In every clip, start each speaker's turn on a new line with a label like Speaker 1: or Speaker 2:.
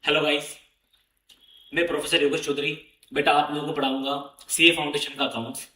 Speaker 1: Hello guys, मैं professor Yogesh Chaudhary. बेटा आप लोगों को पढ़ाऊंगा सीए फाउंडेशन का अकाउंट्स।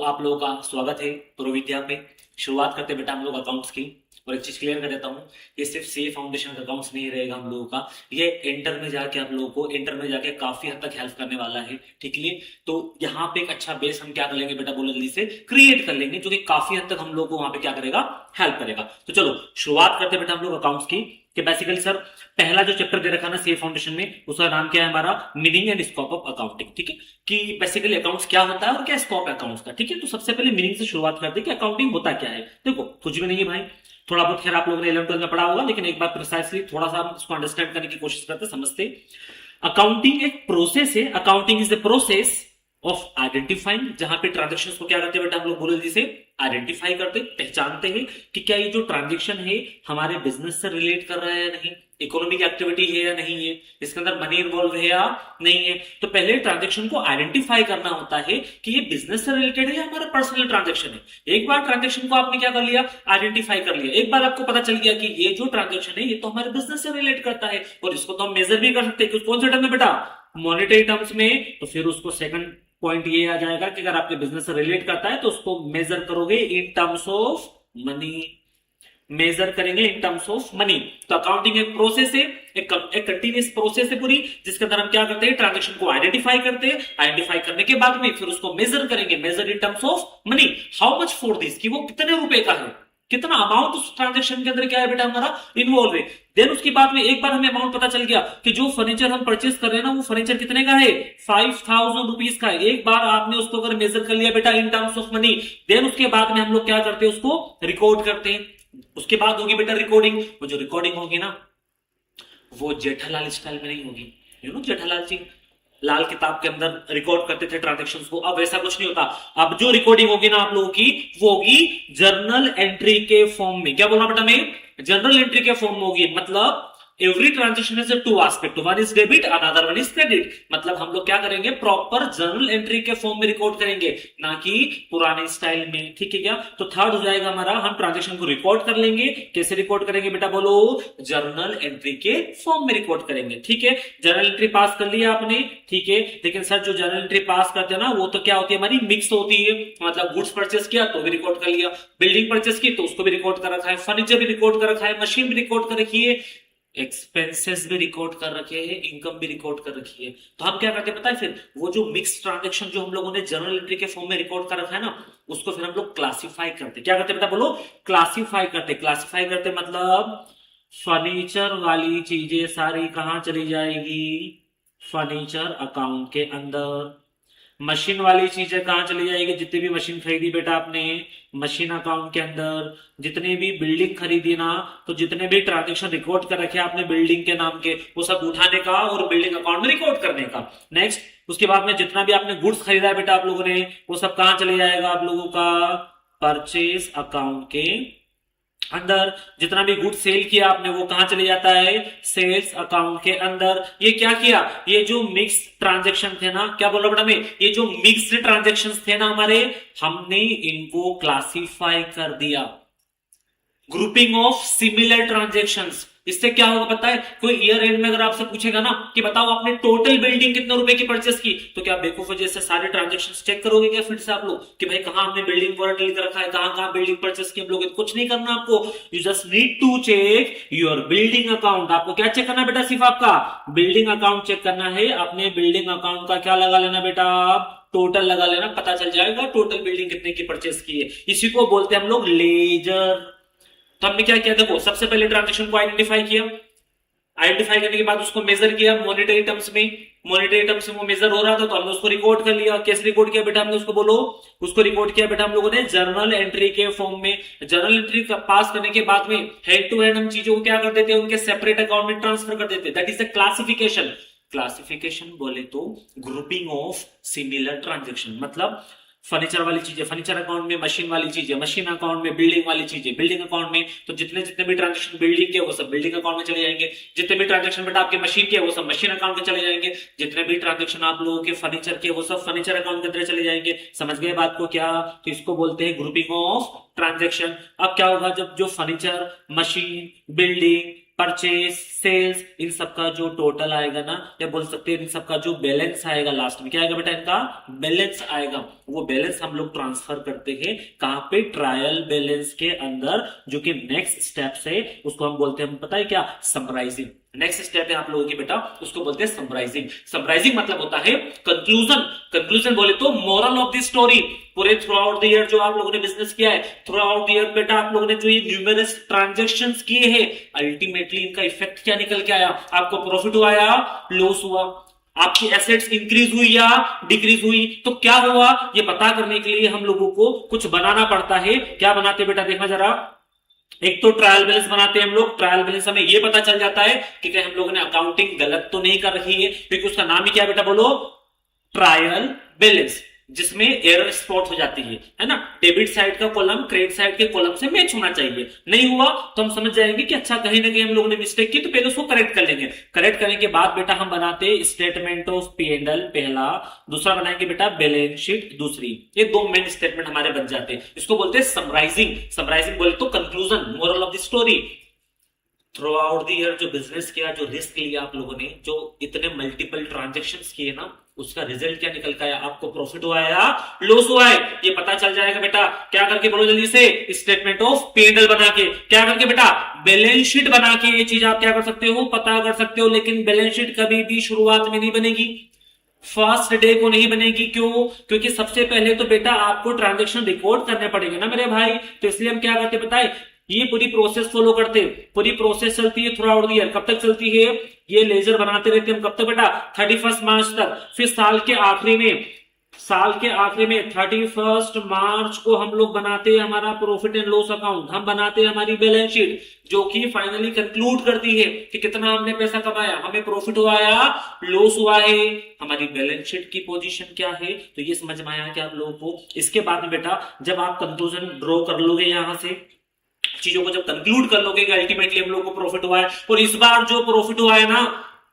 Speaker 1: आप लोगों का स्वागत है प्रो विद्या पे। शुरुआत करते हैं बेटा हम लोग अकाउंट्स की। और एक चीज क्लियर कर देता हूँ, ये सिर्फ सीए फाउंडेशन का अकाउंट्स नहीं रहेगा हम लोगों का। ये इंटर में जाके आप लोगों को इंटर में जाके काफी हद तक हेल्प करने वाला है, ठीक है। तो यहाँ पे एक अच्छा बेस हम क्या कर लेंगे बेटा, बोलो जल्दी से, क्रिएट कर लेंगे, जो कि काफी हद तक हम लोग को वहां पे क्या करेगा, हेल्प करेगा। तो चलो शुरुआत करते हैं बेटा हम लोग अकाउंट्स की। कि बेसिकली सर, पहला जो चैप्टर दे रखा है ना सीए फाउंडेशन में, उसका नाम क्या है हमारा, meaning and scope of accounting, ठीक है। कि बेसिकली अकाउंट्स क्या होता है और क्या स्कोप है अकाउंट्स का, ठीक है। तो सबसे पहले मीनिंग से शुरुआत करते हैं कि अकाउंटिंग होता क्या है। देखो कुछ भी नहीं है भाई, थोड़ा बहुत खैर आप लोगों ने 11th-12 में पढ़ा होगा, लेकिन एक बार प्रिसाइसली थोड़ा सा हम इसको अंडरस्टैंड करने की कोशिश करते समझते। अकाउंटिंग एक प्रोसेस है। Accounting is the process of identifying, जहां पे ट्रांजेक्शन को क्या करते हैं बेटा हम लोग, बोले जिसे आइडेंटिफाई करते, पहचानते हैं कि क्या ये जो ट्रांजेक्शन है हमारे बिजनेस से रिलेट कर रहा है या नहीं, इकोनॉमिक एक्टिविटी है या नहीं है, इसके अंदर मनी इन्वॉल्व है या नहीं है। तो पहले ट्रांजेक्शन को आइडेंटिफाई करना होता है कि ये बिजनेस से रिलेटेड है या हमारा पर्सनल ट्रांजेक्शन है। एक बार ट्रांजेक्शन को आपने क्या कर लिया, आइडेंटिफाई कर लिया, एक बार आपको पता चल गया कि ये जो ट्रांजेक्शन है ये तो हमारे बिजनेस से रिलेट करता है, और इसको तो हम मेजर भी कर सकते हैं कि कौन से टर्म में बेटा, मॉनेटरी टर्म्स में। तो फिर उसको सेकंड पॉइंट ये आ जाएगा कि अगर आपके बिजनेस से रिलेट करता है तो उसको मेजर करोगे in terms of money, measure करेंगे इन टर्म्स ऑफ मनी। तो अकाउंटिंग एक प्रोसेस है, एक कंटिन्यूस प्रोसेस है पूरी, जिसके अंदर हम क्या करते हैं, ट्रांजेक्शन को आइडेंटिफाई करते हैं, आइडेंटिफाई करने के बाद में फिर उसको मेजर करेंगे, measure in terms of money. How much for this, कि वो कितने रुपए का है, कितना अमाउंट उस ट्रांजेक्शन के अंदर क्या है बेटा हमारा, इन्वॉल्व है। देन उसके बाद में एक बार हमें अमाउंट पता चल गया कि जो फर्नीचर हम परचेस कर रहे हैं ना, वो फर्नीचर कितने का है, 5000 रुपीज का है। एक बार आपने उसको अगर मेजर कर लिया बेटा in terms of money, then उसके बाद में हम लोग क्या करते हैं, उसको रिकॉर्ड करते हैं। उसके बाद होगी बेटा रिकॉर्डिंग। वो जो रिकॉर्डिंग होगी ना, वो जेठालाल स्टाइल में नहीं होगी। यू नो जेठालाल जी लाल किताब के अंदर रिकॉर्ड करते थे ट्रांजेक्शंस को, अब ऐसा कुछ नहीं होता। अब जो रिकॉर्डिंग होगी ना आप लोगों की, वो होगी जर्नल एंट्री के फॉर्म में। क्या बोलना बेटा, मैं जर्नल एंट्री के फॉर्म में होगी। मतलब every transaction is to aspect, one is debit another one is credit. मतलब हम लोग क्या करेंगे, प्रॉपर जर्नल एंट्री के फॉर्म में रिकॉर्ड करेंगे, ना कि पुराने स्टाइल में, ठीक है क्या। तो थर्ड हो जाएगा हमारा, हम ट्रांजेक्शन को रिकॉर्ड कर लेंगे। कैसे रिकॉर्ड करेंगे बेटा, बोलो, जर्नल एंट्री के फॉर्म में रिकॉर्ड करेंगे, ठीक है। जर्नल एंट्री पास कर लिया आपने, ठीक है। लेकिन सर जो जर्नल एंट्री पास करते हैं ना, वो तो क्या होती है हमारी, मिक्स होती है। मतलब गुड्स परचेस किया तो भी रिकॉर्ड कर लिया, बिल्डिंग परचेस की तो उसको भी रिकॉर्ड कर रखा है, फर्नीचर भी रिकॉर्ड कर रखा है, मशीन भी रिकॉर्ड कर रखी है, एक्सपेंसेस भी रिकॉर्ड कर रखे हैं, इनकम भी रिकॉर्ड कर रखी है। तो हम क्या करते हैं पता है, फिर वो जो मिक्स ट्रांजेक्शन जो हम लोगों ने जर्नल एंट्री के फॉर्म में रिकॉर्ड कर रखा है ना, उसको फिर हम लोग क्लासिफाई करते। क्या करते बेटा, बोलो, क्लासिफाई करते। क्लासिफाई करते मतलब फर्नीचर वाली चीजें सारी कहां चली जाएगी, फर्नीचर अकाउंट के अंदर। मशीन वाली चीजें कहां चली जाएगी, जितनी भी मशीन खरीदी बेटा आपने, मशीन अकाउंट के अंदर। जितनी भी बिल्डिंग खरीदी ना, तो जितने भी ट्रांजेक्शन रिकॉर्ड कर रखे आपने बिल्डिंग के नाम के, वो सब उठाने का और बिल्डिंग अकाउंट में रिकॉर्ड करने का। नेक्स्ट उसके बाद में जितना भी आपने गुड्स खरीदा है बेटा आप लोगों ने, वो सब कहां चले जाएगा आप लोगों का, परचेज अकाउंट के अंदर। जितना भी गुड सेल किया आपने वो कहां चले जाता है, सेल्स अकाउंट के अंदर। ये क्या किया, ये जो मिक्स ट्रांजेक्शन थे ना, क्या बोल रहा बेटा मैं, ये जो मिक्स्ड ट्रांजेक्शन थे ना हमारे, हमने इनको क्लासिफाई कर दिया, ग्रुपिंग ऑफ सिमिलर ट्रांजेक्शंस। इससे क्या होगा पता है, कोई ईयर एंड में अगर आपसे पूछेगा ना कि बताओ आपने टोटल बिल्डिंग कितने रुपए की परचेस की, तो क्या बेवकूफ जैसे सारे ट्रांजेक्शंस चेक करोगे क्या फिर से आप लोग, कि भाई कहां हमने बिल्डिंग वॉरंटी लिख रखा है, कहां कहां बिल्डिंग परचेस की हम लोग, कुछ नहीं करना आपको। You just need to check your building account. आपको क्या चेक करना बेटा, सिर्फ आपका बिल्डिंग अकाउंट चेक करना है। अपने बिल्डिंग अकाउंट का क्या लगा लेना बेटा, टोटल लगा लेना, पता चल जाएगा टोटल बिल्डिंग कितने की परचेस की है। इसी को बोलते हैं हम लोग लेजर। तो हमने क्या किया, देखो सबसे पहले ट्रांजेक्शन को आइडेंटिफाई किया, आइडेंटिफाई करने के बाद उसको मेजर किया मॉनेटरी टर्म्स में। मॉनेटरी टर्म्स में वो मेजर हो रहा था तो हमने उसको रिकॉर्ड कर लिया। कैसे रिकॉर्ड किया बेटा हमने, उसको बोलो, उसको रिकॉर्ड किया बेटा हम लोगों ने जर्नल एंट्री के फॉर्म में। जर्नल एंट्री पास करने के बाद में हैंड टू हैंड हम चीजों को क्या कर देते हैं, उनके सेपरेट अकाउंट में ट्रांसफर कर देते हैं। That is the classification. Classification बोले तो ग्रुपिंग ऑफ सिमिलर ट्रांजेक्शन। मतलब फर्नीचर वाली चीजें फर्नीचर अकाउंट में, मशीन वाली चीजें मशीन अकाउंट में, बिल्डिंग वाली चीजें बिल्डिंग अकाउंट में। तो जितने जितने भी ट्रांजेक्शन बिल्डिंग के वो सब बिल्डिंग अकाउंट में चले जाएंगे, जितने भी ट्रांजेक्शन बेटा आपके मशीन के वो सब मशीन अकाउंट में चले जाएंगे, जितने भी ट्रांजेक्शन आप लोगों के फर्नीचर के वो सब फर्नीचर अकाउंट के अंदर चले जाएंगे। समझ गए बात को क्या, तो इसको बोलते हैं ग्रुपिंग ऑफ ट्रांजेक्शन। अब क्या होगा, जब जो furniture, machine, building, purchase, sales, इन सबका जो टोटल आएगा ना, या बोल सकते हैं इन सबका जो बैलेंस आएगा लास्ट में, क्या आएगा बेटा, इनका बैलेंस आएगा। वो बैलेंस हम लोग ट्रांसफर करते हैं कहां पे, ट्रायल बैलेंस के अंदर, जो कि नेक्स्ट स्टेप है, उसको हम बोलते हैं, पता है क्या, समराइजिंग। नेक्स्ट स्टेप है आप लोगों की बेटा, उसको बोलते हैं समराइजिंग। समराइजिंग मतलब होता है कंक्लूजन। कंक्लूजन बोले तो मोरल ऑफ द स्टोरी। पूरे थ्रू आउट द ईयर जो आप लोगों ने बिजनेस किया है, थ्रू आउट द ईयर बेटा आप लोगों ने जो ये न्यूमेरस ट्रांजैक्शंस किए हैं, अल्टीमेटली इनका इफेक्ट क्या निकल के आया, आपको प्रॉफिट हुआ या लॉस हुआ, आपकी एसेट्स इंक्रीज हुई या डिक्रीज हुई, तो क्या हुआ ये पता करने के लिए हम लोगों को कुछ बनाना पड़ता है। क्या बनाते बेटा, देखना जरा। एक तो ट्रायल बैलेंस बनाते हैं हम लोग। ट्रायल बैलेंस हमें ये पता चल जाता है कि कहीं हम लोगों ने अकाउंटिंग गलत तो नहीं कर रही है, क्योंकि उसका नाम ही क्या बेटा, बोलो, ट्रायल बैलेंस, जिसमें एरर स्पॉट हो जाती है ना। डेबिट साइड का कॉलम क्रेडिट साइड के कॉलम से मैच होना चाहिए, नहीं हुआ तो हम समझ जाएंगे कि अच्छा कहीं ना कहीं हम लोगों ने मिस्टेक की, तो पहले उसको करेक्ट कर लेंगे। करेक्ट करने के बाद बेटा हम बनाते स्टेटमेंट ऑफ P&L पहला, दूसरा बनाएंगे बेटा बैलेंस शीट दूसरी। ये दो मेन स्टेटमेंट हमारे बन जाते हैं, इसको बोलते हैं समराइजिंग। समराइजिंग बोले तो conclusion, moral of the story. Through out the year जो बिजनेस किया, जो रिस्क लिया आप लोगों ने, जो इतने मल्टीपल ट्रांजेक्शंस किए ना, उसका रिजल्ट क्या निकल के आया, आपको प्रॉफिट हुआ है या लॉस हुआ है, ये पता चल जाएगा बेटा। क्या करके, बोलो जल्दी से, स्टेटमेंट ऑफ P&L बना के। क्या करके बेटा, बैलेंस शीट बना के। ये चीज आप क्या कर सकते हो, पता कर सकते हो। लेकिन बैलेंस शीट कभी भी शुरुआत में नहीं बनेगी, फर्स्ट डे को नहीं बनेगी। क्यों? क्योंकि सबसे पहले तो बेटा आपको ट्रांजेक्शन रिकॉर्ड करने पड़ेंगे ना मेरे भाई। तो इसलिए हम क्या करते बताए, ये पूरी प्रोसेस फॉलो करते। पूरी प्रोसेस चलती है थ्रू आउट द ईयर। कब तक चलती है, ये लेजर बनाते रहते हैं हम, कब तक बेटा, 31 मार्च तक। फिर साल के आखिरी में 31 मार्च को हम लोग बनाते हैं हमारा प्रॉफिट एंड लॉस अकाउंट, हम बनाते हैं हमारी बैलेंस शीट, जो कि फाइनली कंक्लूड करती है कि कितना हमने पैसा कमाया, हमें प्रॉफिट हुआ या लॉस हुआ है, हमारी बैलेंस शीट की पोजीशन क्या है। तो ये समझ में आया कि आप लोगों को। इसके बाद में बेटा जब आप कंक्लूजन ड्रॉ कर लोगे, यहां से चीजों को जब कंक्लूड कर लोगे कि अल्टीमेटली हम लोग को प्रॉफिट हुआ है, और इस बार जो प्रॉफिट हुआ है ना,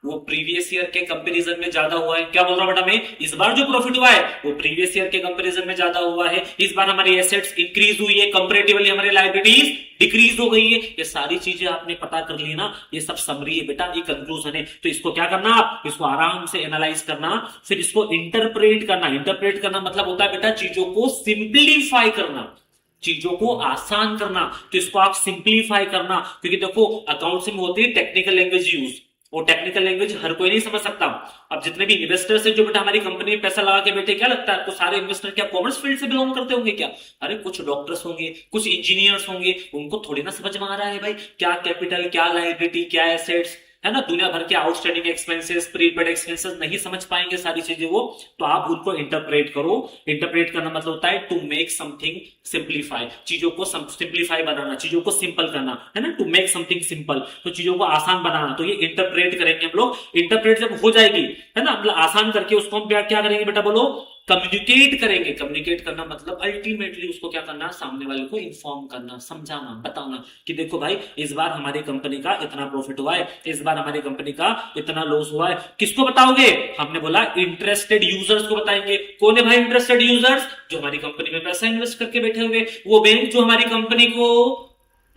Speaker 1: वो प्रीवियस ईयर के कंपैरिजन में ज्यादा हुआ है। क्या बोल रहा हूं बेटा मैं, इस बार जो प्रॉफिट हुआ है वो प्रीवियस ईयर के कंपैरिजन में ज्यादा हुआ है। इस बार हमारी एसेट्स इंक्रीज हुई है, कंपैरेटिवली हमारी लायबिलिटीज डिक्रीज हो गई है। ये सारी चीजें आपने पता कर ली ना, ये सब समरी है बेटा, ये कंक्लूजन है। तो इसको क्या करना, आप इसको आराम से एनालाइज करना, फिर इसको इंटरप्रेट करना। इंटरप्रेट करना मतलब होता है बेटा चीजों को सिंप्लीफाई करना, चीजों को आसान करना। तो इसको आप सिंप्लीफाई करना, क्योंकि देखो अकाउंट्स में होती है टेक्निकल लैंग्वेज यूज, वो टेक्निकल लैंग्वेज हर कोई नहीं समझ सकता। अब जितने भी इन्वेस्टर्स हैं जो बेटा हमारी कंपनी में पैसा लगा के बैठे, क्या लगता है आपको सारे इन्वेस्टर क्या कॉमर्स फील्ड से बिलोंग करते होंगे क्या? अरे कुछ डॉक्टर्स होंगे, कुछ इंजीनियर्स होंगे, उनको थोड़ी ना समझ में आ रहा है भाई क्या कैपिटल, क्या लायबिलिटी, क्या एसेट्स, है ना। दुनिया भर के आउटस्टैंडिंग एक्सपेंसेस, प्रीपेड एक्सपेंसेस नहीं समझ पाएंगे सारी चीजें वो। तो आप उनको इंटरप्रेट करो। इंटरप्रेट करना मतलब होता है टू मेक समथिंग सिंप्लीफाई, चीजों को सिंप्लीफाई बनाना, चीजों को सिंपल करना, है ना। टू मेक समथिंग सिंपल, तो चीजों को आसान बनाना। तो ये इंटरप्रेट करेंगे हम लोग। इंटरप्रेट जब हो जाएगी, है ना, मतलब आसान करके उसको हम क्या करेंगे बेटा, बोलो, कम्युनिकेट करेंगे। कम्युनिकेट करना मतलब अल्टीमेटली उसको क्या करना, सामने वाले को इन्फॉर्म करना, समझाना, बताना कि देखो भाई इस बार हमारी कंपनी का इतना प्रॉफिट हुआ है, इस बार हमारी कंपनी का इतना लॉस हुआ है। किसको बताओगे? हमने बोला इंटरेस्टेड यूजर्स को बताएंगे। कौन है भाई इंटरेस्टेड यूजर्स? जो हमारी कंपनी में पैसा इन्वेस्ट करके बैठे हुए, वो बैंक जो हमारी कंपनी को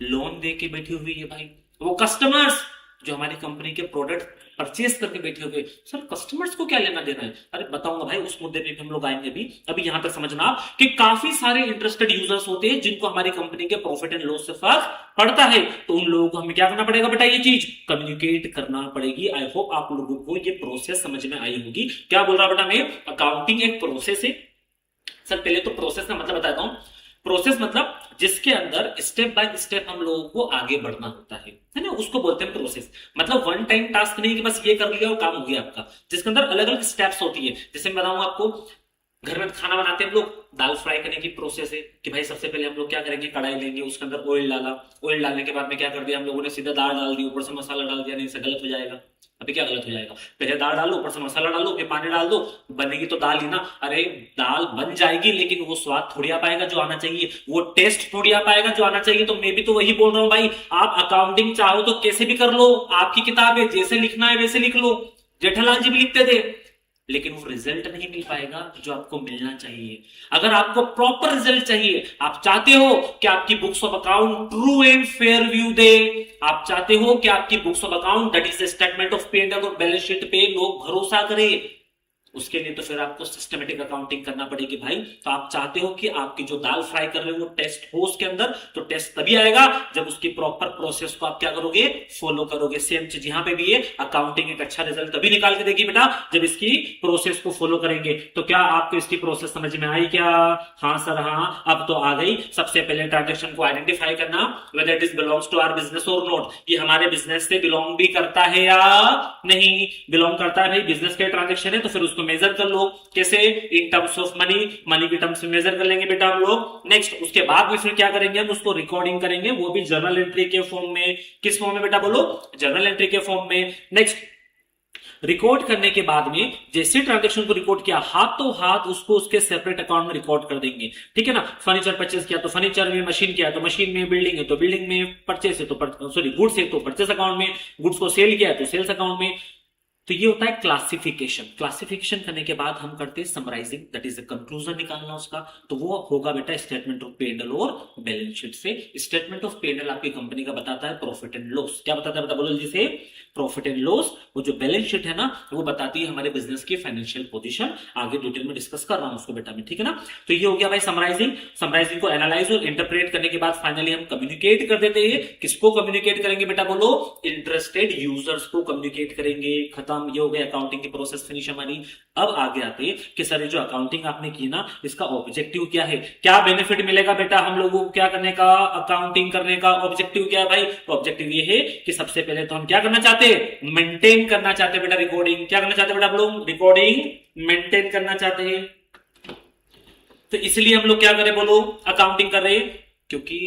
Speaker 1: लोन दे के बैठी हुई है भाई, वो कस्टमर्स जो हमारी कंपनी के प्रोडक्ट परचेस करके बैठे हुए। सर कस्टमर्स को क्या लेना देना है? अरे बताऊंगा भाई, उस मुद्दे पे भी हम लोग आएंगे। अभी यहां तक समझना कि काफी सारे इंटरेस्टेड यूजर्स होते हैं जिनको हमारी कंपनी के प्रॉफिट एंड लॉस से फर्क पड़ता है। तो उन लोगों को हमें क्या करना पड़ेगा बेटा, ये चीज कम्युनिकेट करना पड़ेगी। आई होप आप लोगों को ये प्रोसेस समझ में आई होगी। क्या बोल रहा बेटा मैं, अकाउंटिंग एक प्रोसेस है। सर पहले तो प्रोसेस का मतलब बताता हूं। प्रोसेस मतलब जिसके अंदर स्टेप बाय स्टेप हम लोगों को आगे बढ़ना होता है ना, उसको बोलते हैं प्रोसेस। मतलब वन टाइम टास्क नहीं कि बस ये कर लिया और काम हो गया आपका, जिसके अंदर अलग अलग स्टेप्स होती है। जैसे मैं बताऊं आपको, घर में खाना बनाते हैं हम लोग, दाल फ्राई करने की प्रोसेस है कि भाई सबसे पहले हम लोग क्या करेंगे, कढ़ाई लेंगे, उसके अंदर ऑयल डाला, ऑयल डालने के बाद में क्या कर दिया हम लोगों ने, सीधा दाल डाल दी, ऊपर से मसाला डाल दिया। नहीं से गलत हो जाएगा। अभी क्या गलत हो जाएगा, पहले दाल डालो, ऊपर से मसाला डालो, फिर पानी डाल दो, बनेगी तो दाल ही ना। अरे दाल बन जाएगी लेकिन वो स्वाद थोड़ी आ पाएगा जो आना चाहिए, वो टेस्ट थोड़ी आ पाएगा जो आना चाहिए। तो मैं भी तो वही बोल रहा हूं भाई, आप अकाउंटिंग चाहो तो कैसे भी कर लो, आपकी किताब है, जैसे लिखना है वैसे लिख लो। जेठालाल जी भी लिखते थे, लेकिन वो रिजल्ट नहीं मिल पाएगा जो आपको मिलना चाहिए। अगर आपको प्रॉपर रिजल्ट चाहिए, आप चाहते हो कि आपकी books of account true and fair view दे, आप चाहते हो कि आपकी books of account that is statement of P and और बैलेंस शीट पे लोग भरोसा करें, उसके लिए तो फिर आपको सिस्टमेटिक अकाउंटिंग करना पड़ेगी भाई। तो आप चाहते हो कि आपकी जो दाल फ्राई कर रहे हो वो टेस्ट हो उसके अंदर, तो टेस्ट तभी आएगा जब उसकी प्रॉपर प्रोसेस को आप क्या करोगे, फॉलो करोगे। सेम चीज यहां पे भी है, अकाउंटिंग एक अच्छा रिजल्ट तभी निकाल के देगी बेटा जब इसकी प्रोसेस को फॉलो करेंगे। तो क्या आपको इसकी प्रोसेस समझ में आई क्या? हाँ सर हाँ, अब तो आ गई। सबसे पहले ट्रांजेक्शन को आइडेंटिफाई करना, whether it is belongs to our business और नॉट, ये हमारे बिजनेस से बिलोंग भी करता है या नहीं। बिलोंग करता है भाई, बिजनेस के ट्रांजेक्शन है तो फिर उसको मेजर कर लो। कैसे? इन टर्म्स ऑफ मनी, मनी के टर्म्स में मेजर कर लेंगे बेटा हम लोग। नेक्स्ट उसके बाद में फिर क्या करेंगे, हम उसको रिकॉर्डिंग करेंगे, वो भी जर्नल एंट्री के फॉर्म में। किस फॉर्म में बेटा बोलो? जर्नल एंट्री के फॉर्म में। नेक्स्ट रिकॉर्ड करने के बाद में जैसे ट्रांजेक्शन को रिकॉर्ड किया, हाथों हाथ उसको उसके सेपरेट अकाउंट में रिकॉर्ड कर देंगे, ठीक है ना। फर्नीचर परचेज किया तो फर्नीचर में, मशीन किया तो मशीन में, बिल्डिंग है तो बिल्डिंग में, परचेस है तो सॉरी गुड्स है तो परचेस अकाउंट में, गुड्स को सेल किया है तो सेल्स अकाउंट में। तो ये होता है क्लासिफिकेशन। क्लासिफिकेशन करने के बाद हम करते हैं समराइजिंग, दैट इज कंक्लूजन निकालना उसका। तो वो होगा बेटा स्टेटमेंट ऑफ पे एंड और बैलेंस शीट से। स्टेटमेंट ऑफ पे एंड आपकी कंपनी का बताता है प्रॉफिट एंड लॉस। क्या बताता है बता बोलो जल्दी से? Profit and loss. वो जो बैलेंस शीट है ना, वो बताती है हमारे बिजनेस की फाइनेंशियल पोजीशन। आगे डिटेल में डिस्कस कर रहा हूं उसको बेटा मैं, ठीक है ना। तो ये हो गया भाई समराइजिंग। समराइजिंग को एनालाइज और इंटरप्रेट करने के बाद फाइनली हम कम्युनिकेट कर देते हैं। किसको कम्युनिकेट करेंगे बेटा बोलो? इंटरेस्टेड यूजर्स को कम्युनिकेट करेंगे। खत्म, ये हो गया अकाउंटिंग की प्रोसेस फिनिश हमारी। अब आगे आते हैं कि सर ये जो अकाउंटिंग आपने की ना, इसका ऑब्जेक्टिव क्या है, क्या बेनिफिट मिलेगा बेटा हम लोगों को क्या करने का, अकाउंटिंग करने का ऑब्जेक्टिव क्या है भाई? ऑब्जेक्टिव ये है कि सबसे पहले तो हम क्या करना चाहते हैं, मेंटेन करना चाहते हैं बेटा रिकॉर्डिंग। क्या करना चाहते हैं बेटा आप लोग? रिकॉर्डिंग मेंटेन करना चाहते हैं। तो इसलिए हम लोग क्या करें बोलो, अकाउंटिंग कर रहे हैं, क्योंकि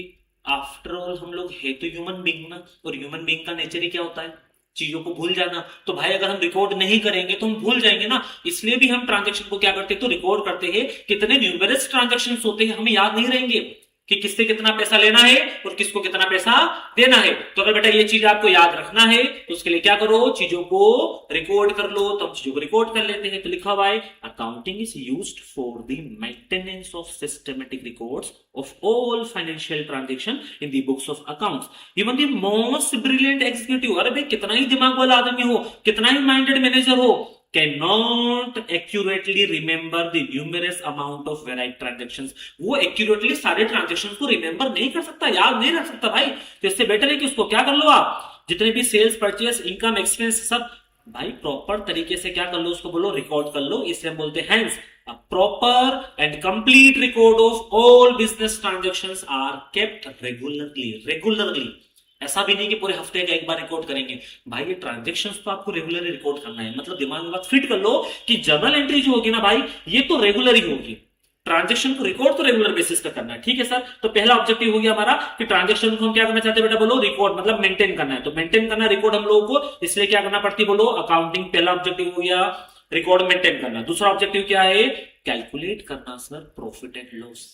Speaker 1: आफ्टर ऑल हम लोग है तो ह्यूमन बींग ना, और ह्यूमन बींग का नेचर ही क्या होता है, चीजों को भूल जाना। तो भाई अगर हम रिकॉर्ड नहीं करेंगे तो हम भूल जाएंगे ना। इसलिए भी हम ट्रांजेक्शन को क्या करते हैं, तो रिकॉर्ड करते हैं। कितने न्यूमेरस ट्रांजेक्शन होते हैं हमें याद नहीं रहेंगे कि किससे कितना पैसा लेना है और किसको कितना पैसा देना है। तो अगर बेटा ये चीज आपको याद रखना है तो उसके लिए क्या करो, चीजों को रिकॉर्ड कर लो। तो हम चीजों को रिकॉर्ड कर लेते हैं। तो लिखा हुआ है accounting is used for the maintenance of systematic records of all financial transaction in the books of accounts. Even the most brilliant executive, अरे भाई कितना ही दिमाग वाला आदमी हो, कितना ही माइंडेड मैनेजर हो, cannot accurately remember the numerous amount of varied transactions। वो एक्यूरेटली सारे ट्रांजेक्शन को रिमेंबर नहीं कर सकता, याद नहीं रख सकता भाई। तो इससे बेटर है कि उसको क्या कर लो आप, जितने भी सेल्स परचेस इनकम एक्सपेंस सब भाई प्रॉपर तरीके से क्या कर लो, उसको बोलो रिकॉर्ड कर लो। इसे हम बोलते हैं hence a proper and complete record of all business transactions are kept regularly। ऐसा भी नहीं कि पूरे हफ्ते का एक बार रिकॉर्ड करेंगे भाई, ये ट्रांजेक्शन्स तो आपको रेगुलरली रिकॉर्ड करना है। मतलब दिमाग में बात फिट कर लो कि जर्नल एंट्री जो होगी ना भाई, ये तो रेगुलर ही होगी। ट्रांजेक्शन को रिकॉर्ड तो रेगुलर बेसिस पे करना है, ठीक है सर। तो पहला ऑब्जेक्टिव हो गया हमारा कि ट्रांजेक्शन को हम क्या करना चाहते हैं बेटा बोलो, रिकॉर्ड, मतलब मेंटेन करना है। तो मेंटेन करना रिकॉर्ड हम लोगों को, इसलिए क्या करना पड़ती है बोलो, अकाउंटिंग। पहला ऑब्जेक्टिव हो गया रिकॉर्ड मेंटेन करना। दूसरा ऑब्जेक्टिव क्या है, कैलकुलेट करना sir profit and loss.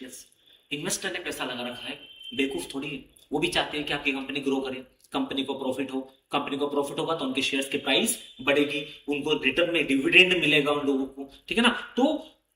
Speaker 1: Yes, investor ने पैसा लगा रखा है, बेवकूफ थोड़ी है। वो भी चाहते हैं कि आपकी कंपनी ग्रो करे, कंपनी को प्रॉफिट हो। कंपनी को प्रॉफिट होगा तो उनके शेयर्स की प्राइस बढ़ेगी, उनको रिटर्न में डिविडेंड मिलेगा उन लोगों को, ठीक है ना। तो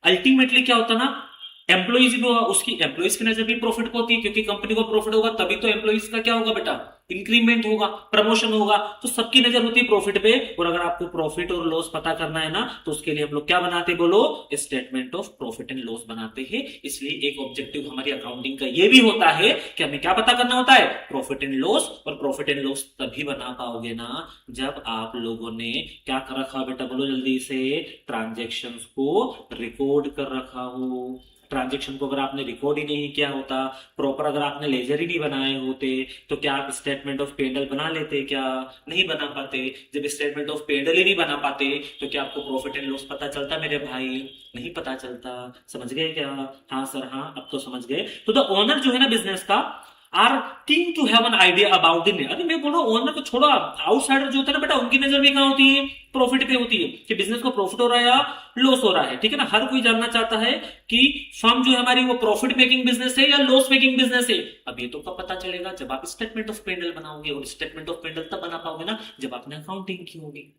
Speaker 1: अल्टीमेटली क्या होता है ना, एम्प्लॉइज भी उसकी, एम्प्लॉइज की नजर भी प्रॉफिट होती है, क्योंकि कंपनी को प्रॉफिट होगा तभी तो एम्प्लॉइज का क्या होगा बेटा, इंक्रीमेंट होगा, प्रमोशन होगा। तो सबकी नजर होती है प्रॉफिट पे। और अगर आपको प्रॉफिट और लॉस पता करना है ना, तो उसके लिए हम लोग क्या बनाते बोलो, statement of profit and loss बनाते हैं। इसलिए एक ऑब्जेक्टिव हमारी अकाउंटिंग का ये भी होता है कि हमें क्या पता करना होता है, प्रॉफिट एंड लॉस। और प्रॉफिट एंड लॉस तभी बना पाओगे ना जब आप लोगों ने क्या कर रखा बेटा बोलो जल्दी से, ट्रांजेक्शन को रिकॉर्ड कर रखा हो। ट्रांजेक्शन को अगर आपने रिकॉर्ड ही नहीं किया होता प्रॉपर, अगर आपने लेजर ही नहीं बनाए होते, तो क्या आप स्टेटमेंट ऑफ पेंडल बना लेते, क्या नहीं बना पाते। जब स्टेटमेंट ऑफ पेंडल ही नहीं बना पाते तो क्या आपको प्रॉफिट एंड लॉस पता चलता मेरे भाई, नहीं पता चलता। समझ गए क्या? हाँ सर हाँ, अब तो समझ गए। तो द ओनर जो है ना बिजनेस का, are think to have an idea about the, अरे मैं बोल रहा हूं ओनर को छोड़ो, आउटसाइडर जो होता है ना बेटा, उनकी नजर भी कहां होती है, प्रॉफिट पे होती है, कि बिजनेस को प्रॉफिट हो रहा है या लॉस हो रहा है, ठीक है ना। हर कोई जानना चाहता है कि फर्म जो है हमारी वो प्रॉफिट मेकिंग बिजनेस है या लॉस मेकिंग बिजनेस है। अब ये तो कब पता चलेगा, जब आप स्टेटमेंट ऑफ पेंडल बनाओगे। और स्टेटमेंट ऑफ पेंडल तब बना पाओगे ना जब आपने अकाउंटिंग की होगी।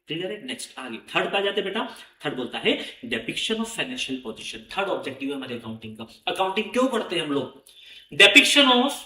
Speaker 1: क्लियर है? नेक्स्ट आगे थर्ड पे आ जाते बेटा। थर्ड बोलता है depiction of financial position. Third objective है हमारे अकाउंटिंग का। अकाउंटिंग क्यों पढ़ते हैं हम लोग? Depiction of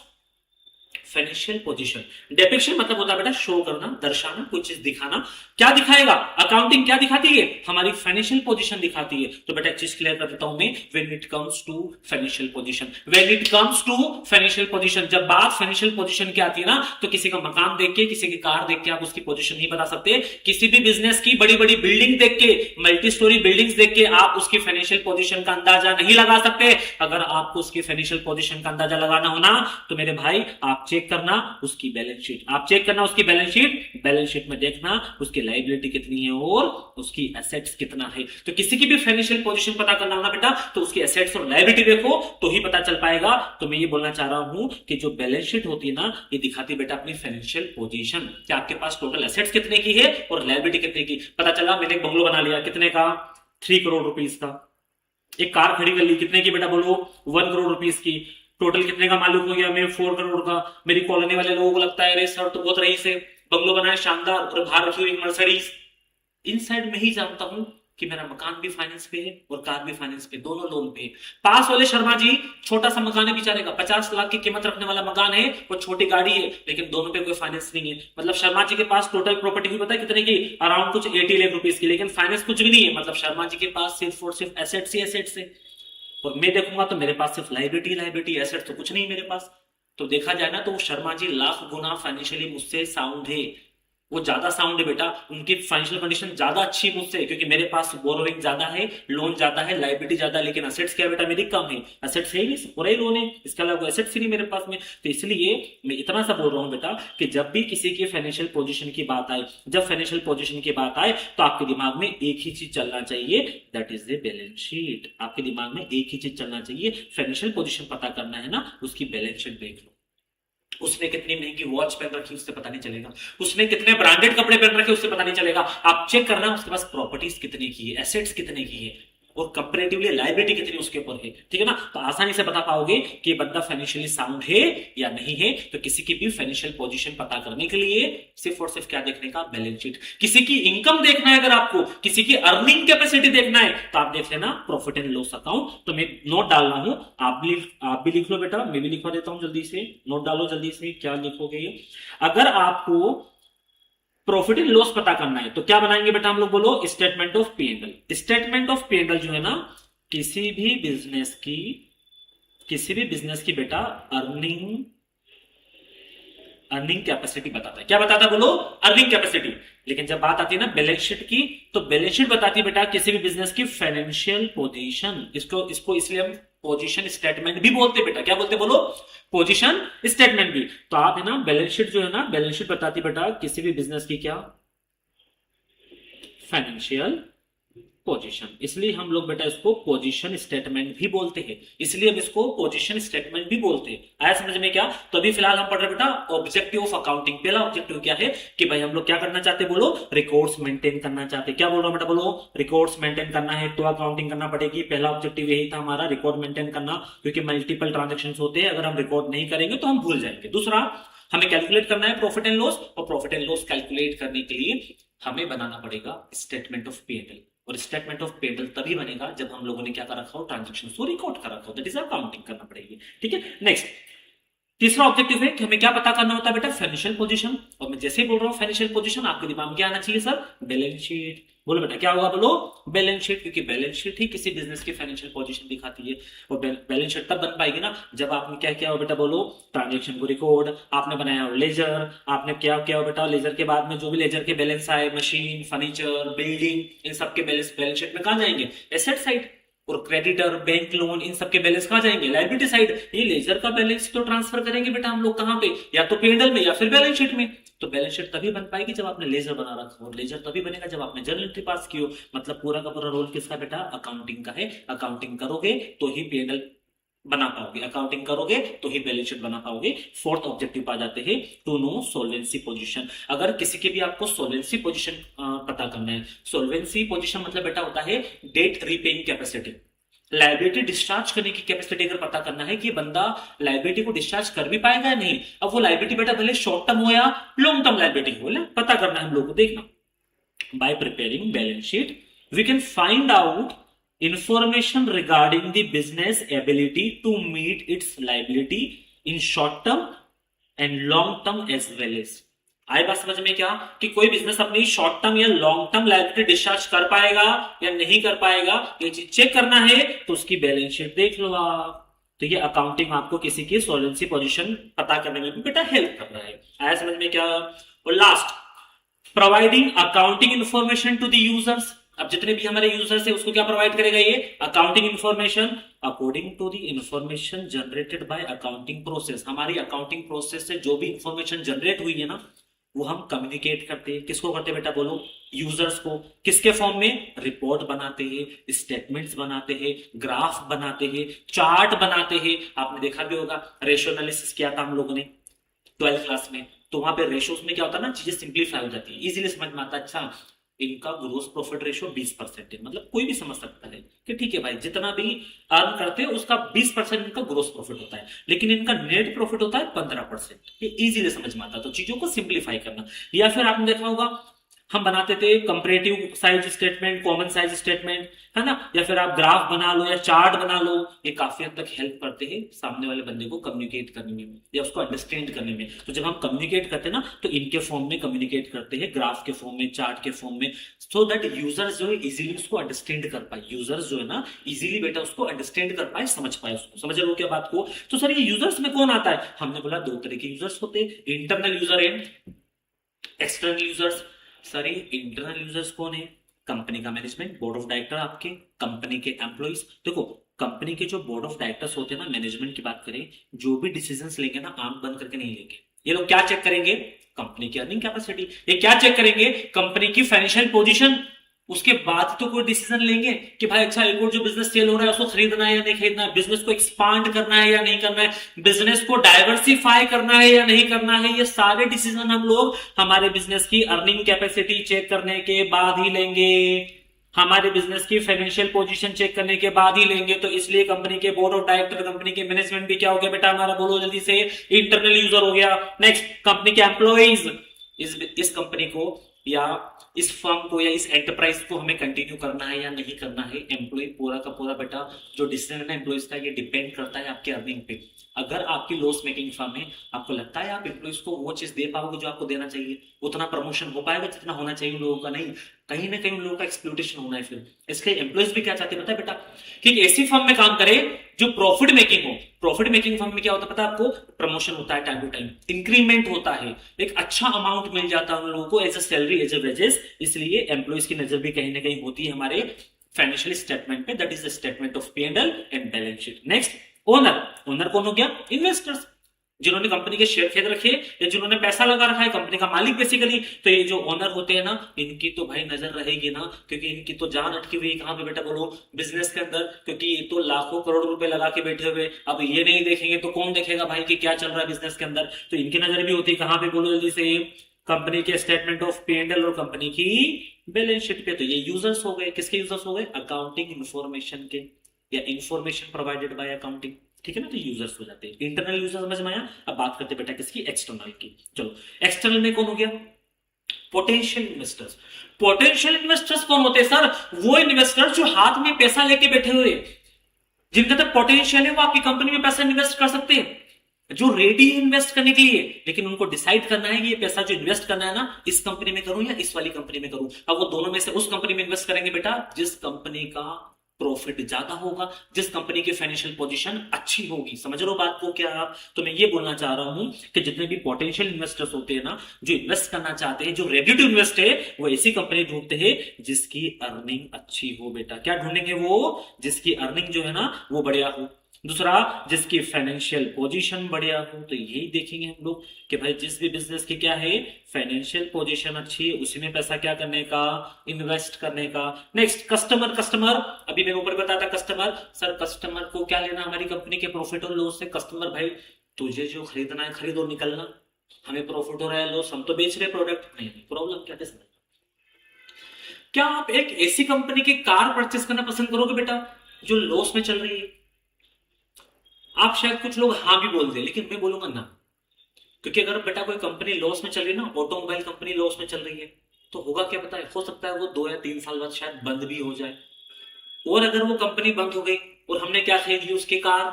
Speaker 1: financial position. Depiction मतलब होता है बेटा शो करना, दर्शाना, कोई चीज दिखाना। क्या दिखाएगा? अकाउंटिंग क्या दिखाती है? हमारी फाइनेंशियल पोजीशन दिखाती है। तो बेटा एक चीज क्लियर कर देता हूं मैं, when it comes to financial position, when it comes to financial position, जब बात फाइनेंशियल पोजीशन की आती है ना, तो किसी का मकान देख के, किसी की कार देख के आप उसकी पोजीशन नहीं बता सकते। किसी भी बिजनेस की बड़ी बड़ी बिल्डिंग देख के, मल्टी स्टोरी बिल्डिंग्स देख के आप उसकी फाइनेंशियल पोजीशन का अंदाजा नहीं लगा सकते। अगर आपको उसकी फाइनेंशियल पोजीशन का अंदाजा लगाना हो ना, तो मेरे भाई आप चेक करना उसकी बैलेंस शीट, आप चेक करना उसकी बैलेंस शीट, बैलेंस शीट में देखना उसकी लायबिलिटी कितनी है और उसकी एसेट्स कितना है। तो किसी की भी फाइनेंशियल पोजीशन पता करना हो ना बेटा, तो उसकी एसेट्स और लायबिलिटी देखो तो ही पता चल पाएगा। तो मैं ये बोलना चाह रहा हूं कि जो बैलेंस शीट होती है ना, ये दिखाती है बेटा अपनी फाइनेंशियल पोजीशन, कि आपके पास टोटल एसेट्स कितने की है और लायबिलिटी कितने की। पता चला मैंने एक बंगलो बना लिया, कितने का? 3 करोड़ रुपीस का। एक कार खड़ी कर ली, कितने की बेटा बोलो? 1 करोड़ रुपीस की। टोटल कितने का मालूम हो गया? मैं 4 करोड़ का। मेरी कॉलोनी वाले लोगों को लगता है अरे सर तो बहुत रईस है, बंगलो बनाए शानदार और बाहर रखी हुई मर्सिडीज। इनसाइड में ही जानता हूं कि मेरा मकान भी फाइनेंस पे है और कार भी फाइनेंस पे, दोनों लोन पे है। पास वाले शर्मा जी छोटा सा मकान है बेचारे का, 50 लाख की कीमत रखने वाला मकान है, वो छोटी गाड़ी है, लेकिन दोनों पे कोई फाइनेंस नहीं है। मतलब शर्मा जी के पास टोटल प्रॉपर्टी भी पता है कितने की? अराउंड कुछ 80 लाख रुपीस की, लेकिन फाइनेंस कुछ भी नहीं है। मतलब शर्मा जी के पास सिर्फ और सिर्फ एसेट्स ही एसेट्स है, और मैं देखूंगा तो मेरे पास सिर्फ लाइबिलिटी लाइबिलिटी, एसेट तो कुछ नहीं मेरे पास। तो देखा जाए ना तो वो शर्मा जी लाख गुना फाइनेंशियली मुझसे साउंड है, वो ज्यादा साउंड है बेटा, उनकी फाइनेंशियल कंडीशन ज्यादा अच्छी मुझसे, क्योंकि मेरे पास बोरोइंग ज्यादा है, लोन ज्यादा है, लाइबिलिटी ज्यादा है, लेकिन एसेट्स क्या बेटा मेरी कम है। एसेट्स है ही नहीं, पूरा ही लोन है, इसके अलावा एसेट्स ही नहीं मेरे पास में। तो इसलिए मैं इतना सा बोल रहा हूं बेटा कि जब भी किसी की फाइनेंशियल पोजीशन की बात आए, जब फाइनेंशियल पोजीशन की बात आए, तो आपके दिमाग में एक ही चीज चलना चाहिए, that is the balance sheet. आपके दिमाग में एक ही चीज चलना चाहिए, फाइनेंशियल पोजीशन पता करना है ना, उसकी बैलेंस शीट देख लो। उसने कितनी महंगी वॉच पहन रखी उससे पता नहीं चलेगा, उसने कितने ब्रांडेड कपड़े पहन रखे उससे पता नहीं चलेगा। आप चेक करना उसके पास प्रॉपर्टीज कितने की है, एसेट्स कितने की है, और कंपैरेटिवली लायबिलिटी कितनी उसके ऊपर है। ठीक है ना? तो आसानी से बता पाओगे कि बंदा फाइनेंशियली साउंड है या नहीं है। तो किसी की भी फाइनेंशियल पोजीशन पता करने के लिए सिर्फ और सिर्फ क्या देखने का? Balance sheet. किसी की इनकम देखना है, अगर आपको किसी की अर्निंग कैपेसिटी देखना है, तो आप देख लेना प्रॉफिट एंड लॉस अकाउंट। तो मैं नोट डाल रहा हूं, आप भी लिख लो बेटा, मैं भी लिखवा देता हूं जल्दी से। नोट डालो जल्दी से, क्या लिखोगे? अगर आपको प्रॉफिट एंड लॉस पता करना है तो क्या बनाएंगे बेटा हम लोग? बोलो, statement of P and L. Statement of P and L जो है ना, किसी भी बिजनेस की, किसी भी बिजनेस की बेटा अर्निंग, अर्निंग कैपेसिटी बताता है। क्या बताता है? बोलो, अर्निंग कैपेसिटी। लेकिन जब बात आती है ना बैलेंस शीट की, तो बैलेंस शीट बताती है बेटा किसी भी बिजनेस की फाइनेंशियल पोजीशन। इसको इसको इसलिए हम पोजीशन स्टेटमेंट भी बोलते हैं बेटा। क्या बोलते? बोलो, पोजीशन स्टेटमेंट भी। तो आप है ना बैलेंस शीट जो है ना, बैलेंस शीट बताती बेटा किसी भी बिजनेस की क्या? Financial position. इसलिए हम लोग बेटा इसको पोजीशन स्टेटमेंट भी बोलते हैं, इसलिए हम इसको पोजीशन स्टेटमेंट भी बोलते हैं। आया समझ में? क्या तो अभी फिलहाल हम पढ़ रहे बेटा ऑब्जेक्टिव ऑफ अकाउंटिंग। पहला ऑब्जेक्टिव क्या है कि भाई हम लोग क्या करना चाहते हैं? बोलो, रिकॉर्ड्स मेंटेन करना चाहते हैं। क्या बोल रहा हूं बेटा? बोलो, रिकॉर्ड्स मेंटेन करना है तो अकाउंटिंग करना पड़ेगी। पहला ऑब्जेक्टिव यही था हमारा, रिकॉर्ड मेंटेन करना, क्योंकि मल्टीपल ट्रांजेक्शन होते हैं, अगर हम रिकॉर्ड नहीं करेंगे तो हम भूल जाएंगे। दूसरा, हमें कैलकुलेट करना है प्रॉफिट एंड लॉस, और प्रॉफिट एंड लॉस कैलकुलेट करने के लिए हमें बनाना पड़ेगा statement of P and L. और स्टेटमेंट ऑफ पेबल तभी बनेगा जब हम लोगों ने क्या कर रखा हो? ट्रांजेक्शन को रिकॉर्ड कर रखा हो, दैट इज अकाउंटिंग करना पड़ेगी। ठीक है? नेक्स्ट, तीसरा ऑब्जेक्टिव है कि हमें क्या पता करना होता है बेटा? Financial position. और मैं जैसे ही बोल रहा हूं फाइनेंशियल पोजीशन, आपके दिमाग में क्या आना चाहिए? Sir, balance sheet. बोलो बेटा, क्या होगा? बोलो, बैलेंस शीट, क्योंकि बैलेंस शीट ही किसी बिजनेस की फाइनेंशियल पोजीशन दिखाती है। और बैलेंस शीट तब बन पाएगी ना जब आपने क्या किया हो बेटा? बोलो, ट्रांजेक्शन को रिकॉर्ड, आपने बनाया हो लेजर, आपने क्या किया हो बेटा? लेजर के बाद में जो भी लेजर के बैलेंस आए, मशीन, फर्नीचर, बिल्डिंग, इन सबके बैलेंस बैलेंस शीट में कहां जाएंगे? Asset side. और क्रेडिटर, बैंक लोन, इन सबके बैलेंस कहां जाएंगे? Liability side. ये लेजर का बैलेंस तो ट्रांसफर करेंगे बेटा हम लोग कहां पे? या तो पेंडल में या फिर बैलेंस शीट में। तो बैलेंस शीट तभी बन पाएगी जब आपने लेजर बना रखा हो, और लेजर तभी बनेगा जब आपने जर्नल एंट्री पास की हो। मतलब पूरा का पूरा रोल किसका बेटा? अकाउंटिंग का है। अकाउंटिंग करोगे तो ही पेंडल बना पाओगे, अकाउंटिंग करोगे तो ही बैलेंस शीट बना पाओगे। फोर्थ ऑब्जेक्टिव आ जाते हैं, टू नो सोल्वेंसी पोजीशन। अगर किसी की भी आपको सोल्वेंसी पोजीशन पता करना है, सोल्वेंसी पोजीशन मतलब बेटा होता है debt repaying capacity, liability discharge करने की कैपेसिटी। अगर पता करना है कि बंदा लाइबिलिटी को डिस्चार्ज कर भी पाएगा या नहीं। अब वो लाइबिलिटी बेटा भले शॉर्ट टर्म हो या लॉन्ग टर्म लाइबिलिटी हो, पता करना है हम लोग को। देखना, by preparing balance sheet we can find out information regarding the business ability to meet its liability in short term and long term as well as। आई बात समझ में क्या कि कोई बिजनेस अपनी शॉर्ट टर्म या लॉन्ग टर्म लायबिलिटी डिस्चार्ज कर पाएगा या नहीं कर पाएगा, ये चीज चेक करना है तो उसकी बैलेंस शीट देख लो आप। तो ये अकाउंटिंग आपको किसी की सॉल्वेंसी पोजीशन पता करने में भी बेटा हेल्प कर रहा है। आया समझ में क्या। और last, providing accounting information to the users. अब जितने भी हमारे यूजर्स है उसको क्या प्रोवाइड करेगा ये accounting information according to the information generated by accounting process. हमारी अकाउंटिंग प्रोसेस से जो भी इंफॉर्मेशन जनरेट हुई है ना वो हम कम्युनिकेट करते हैं। किसको करते हैं बेटा बोलो, यूजर्स को। किसके फॉर्म में, रिपोर्ट बनाते हैं, स्टेटमेंट्स बनाते हैं, ग्राफ बनाते हैं, चार्ट बनाते हैं। आपने देखा भी होगा रेशियो एनालिसिस किया था हम लोगों ने 12th क्लास में, तो वहां पे रेशियोज में क्या होता है ना, चीजें सिंप्लीफाई हो जाती है, इजीली समझ में आता है। अच्छा इनका ग्रोस प्रॉफिट रेशियो 20% है, मतलब कोई भी समझ सकता है कि ठीक है भाई जितना भी अर्न करते हैं उसका 20% इनका ग्रोस प्रॉफिट होता है, लेकिन इनका नेट प्रॉफिट होता है 15%। ये इजीली समझ में आता है। तो चीजों को सिंप्लीफाई करना। या फिर आपने देखा होगा हम बनाते थे comparative size statement, common size statement, है ना, या फिर आप ग्राफ बना लो या चार्ट बना लो। ये काफी हद तक हेल्प करते हैं सामने वाले बंदे को कम्युनिकेट करने में या उसको अंडरस्टैंड करने में। तो जब हम कम्युनिकेट करते हैं ना तो इनके फॉर्म में कम्युनिकेट करते हैं, ग्राफ के फॉर्म में, चार्ट के फॉर्म में, सो दैट यूजर्स जो है इजीली उसको अंडरस्टैंड कर पाए। यूजर्स जो है ना इजीली बेटा उसको अंडरस्टैंड कर पाए, समझ पाए उसको। समझ रहे हो क्या बात को। तो सर ये यूजर्स में कौन आता है, हमने बोला दो तरह के यूजर्स होते हैं, internal user and external users. Sir ये इंटरनल यूजर्स कौन है, कंपनी का मैनेजमेंट, बोर्ड ऑफ डायरेक्टर, आपके कंपनी के एम्प्लॉइज। देखो कंपनी के जो बोर्ड ऑफ डायरेक्टर्स होते हैं ना, मैनेजमेंट की बात करें, जो भी डिसीजंस लेंगे ना आंख बंद करके नहीं लेंगे। ये लोग क्या चेक करेंगे, कंपनी की अर्निंग कैपेसिटी। ये क्या चेक करेंगे, कंपनी की फाइनेंशियल पोजीशन। उसके बाद तो कोई डिसीजन लेंगे कि भाई अच्छा एक और जो बिजनेस सेल हो रहा है उसको खरीदना है या नहीं खरीदना है, बिजनेस को एक्सपांड करना है या नहीं करना है, बिजनेस को डाइवर्सिफाई करना है या नहीं करना है। ये सारे डिसीजन हम लोग हमारे बिजनेस की अर्निंग कैपेसिटी चेक करने के बाद ही लेंगे, हमारे बिजनेस की फाइनेंशियल पोजीशन चेक करने के बाद ही लेंगे। तो इसलिए कंपनी के बोर्ड ऑफ डायरेक्टर, कंपनी के मैनेजमेंट भी क्या हो गया बेटा हमारा, बोलो जल्दी से, इंटरनल यूजर हो गया। नेक्स्ट कंपनी के एम्प्लॉइज, इस कंपनी को या इस फर्म को या इस एंटरप्राइज को हमें कंटिन्यू करना है या नहीं करना है। एम्प्लॉय पूरा का पूरा बेटा जो डिसीजन है ना एम्प्लॉइज का, ये डिपेंड करता है आपके अर्निंग पे। अगर आपकी लॉस मेकिंग फर्म है, आपको लगता है आप एम्प्लॉइज को वो चीज दे पाओगे जो आपको देना चाहिए, उतना प्रमोशन हो पाएगा जितना होना चाहिए उन लोगों का, नहीं, कहीं ना कहीं उन लोगों का एक्सप्लोटेशन होना है। फिर इसके एम्प्लॉइज भी क्या चाहते हैं पता है बेटा, कि ऐसी फर्म में काम करे जो प्रॉफिट मेकिंग हो। प्रॉफिट मेकिंग फर्म में क्या होता है पता है आपको, प्रमोशन होता है टाइम टू टाइम, इंक्रीमेंट होता है, एक अच्छा अमाउंट मिल जाता है उन लोगों को as a salary, as a wages. इसलिए एम्प्लॉइज की नजर भी कहीं ना कहीं होती है हमारे फाइनेंशियल स्टेटमेंट पे, that is the statement of P&L and balance sheet. Next owner. Owner कौन हो गया, इन्वेस्टर्स, जिन्होंने कंपनी के शेयर खरीद रखे या जिन्होंने पैसा लगा रखा है, कंपनी का मालिक बेसिकली। तो ये जो ओनर होते हैं ना इनकी तो भाई नजर रहेगी ना, क्योंकि इनकी तो जान अटकी हुई है कहां पे बेटा बोलो, बिजनेस के अंदर। क्योंकि ये तो लाखों करोड़ रुपए लगा के बैठे हुए, अब ये नहीं देखेंगे तो कौन देखेगा भाई कि क्या चल रहा है बिजनेस के अंदर। तो इनकी नजर भी होती है कहां पे बोलो जल्दी से, कंपनी के स्टेटमेंट ऑफ P&L और कंपनी की बैलेंस शीट पे। तो ये यूजर्स हो गए, किसके यूजर्स हो गए, अकाउंटिंग इंफॉर्मेशन के या इंफॉर्मेशन प्रोवाइडेड बाय अकाउंटिंग। ठीक है ना, तो यूजर्स हो जाते हैं। इंटरनल यूजर समझ में आया। अब बात करते बेटा किसकी, एक्सटर्नल की। चलो एक्सटर्नल में कौन हो गया, पोटेंशियल इन्वेस्टर्स। पोटेंशियल इन्वेस्टर्स कौन होते हैं सर, वो इन्वेस्टर्स जो हाथ में पैसा लेके बैठे हुए, जिनका तक पोटेंशियल है वो आपकी कंपनी में पैसा इन्वेस्ट कर सकते हैं, जो रेडी है इन्वेस्ट करने के लिए। लेकिन उनको डिसाइड करना है कि ये पैसा जो इन्वेस्ट करना है ना इस कंपनी में करूं या इस वाली कंपनी में करूं। अब वो दोनों में से उस कंपनी में इन्वेस्ट करेंगे बेटा जिस कंपनी का प्रॉफिट ज्यादा होगा, जिस कंपनी की फाइनेंशियल पोजीशन अच्छी होगी। समझ रहे हो बात को क्या आप। तो मैं ये बोलना चाह रहा हूं कि जितने भी पोटेंशियल इन्वेस्टर्स होते हैं ना, जो इन्वेस्ट करना चाहते हैं, जो रेडी टू इन्वेस्ट है, वो ऐसी कंपनी ढूंढते हैं जिसकी अर्निंग अच्छी हो बेटा। क्या ढूंढेंगे वो, जिसकी अर्निंग जो है ना वो बढ़िया हो। दूसरा, जिसकी फाइनेंशियल पोजीशन बढ़िया हो। तो यही देखेंगे हम लोग कि भाई जिस भी बिजनेस की क्या है, फाइनेंशियल पोजीशन अच्छी है, उसी में पैसा क्या करने का, इन्वेस्ट करने का। Next customer. कस्टमर अभी मैं ऊपर बताया था, कस्टमर। सर कस्टमर को क्या लेना हमारी कंपनी के प्रॉफिट और लॉस से। कस्टमर भाई तुझे जो खरीदना है खरीद और निकलना, हमें प्रॉफिट हो रहा है लॉस, हम तो बेच रहे प्रोडक्ट, नहीं प्रॉब्लम क्या है। क्या आप एक ऐसी कंपनी की कार परचेस करना पसंद करोगे बेटा जो लॉस में चल रही है। आप शायद कुछ लोग हाँ भी बोल दे, लेकिन मैं बोलूंगा ना। क्योंकि अगर बेटा कोई कंपनी लॉस में चल रही है ना, ऑटोमोबाइल कंपनी लॉस में चल रही है, तो होगा क्या पता है, हो सकता है वो 2 या 3 साल बाद शायद बंद भी हो जाए। और अगर वो कंपनी बंद हो गई और हमने क्या खरीद ली उसकी कार,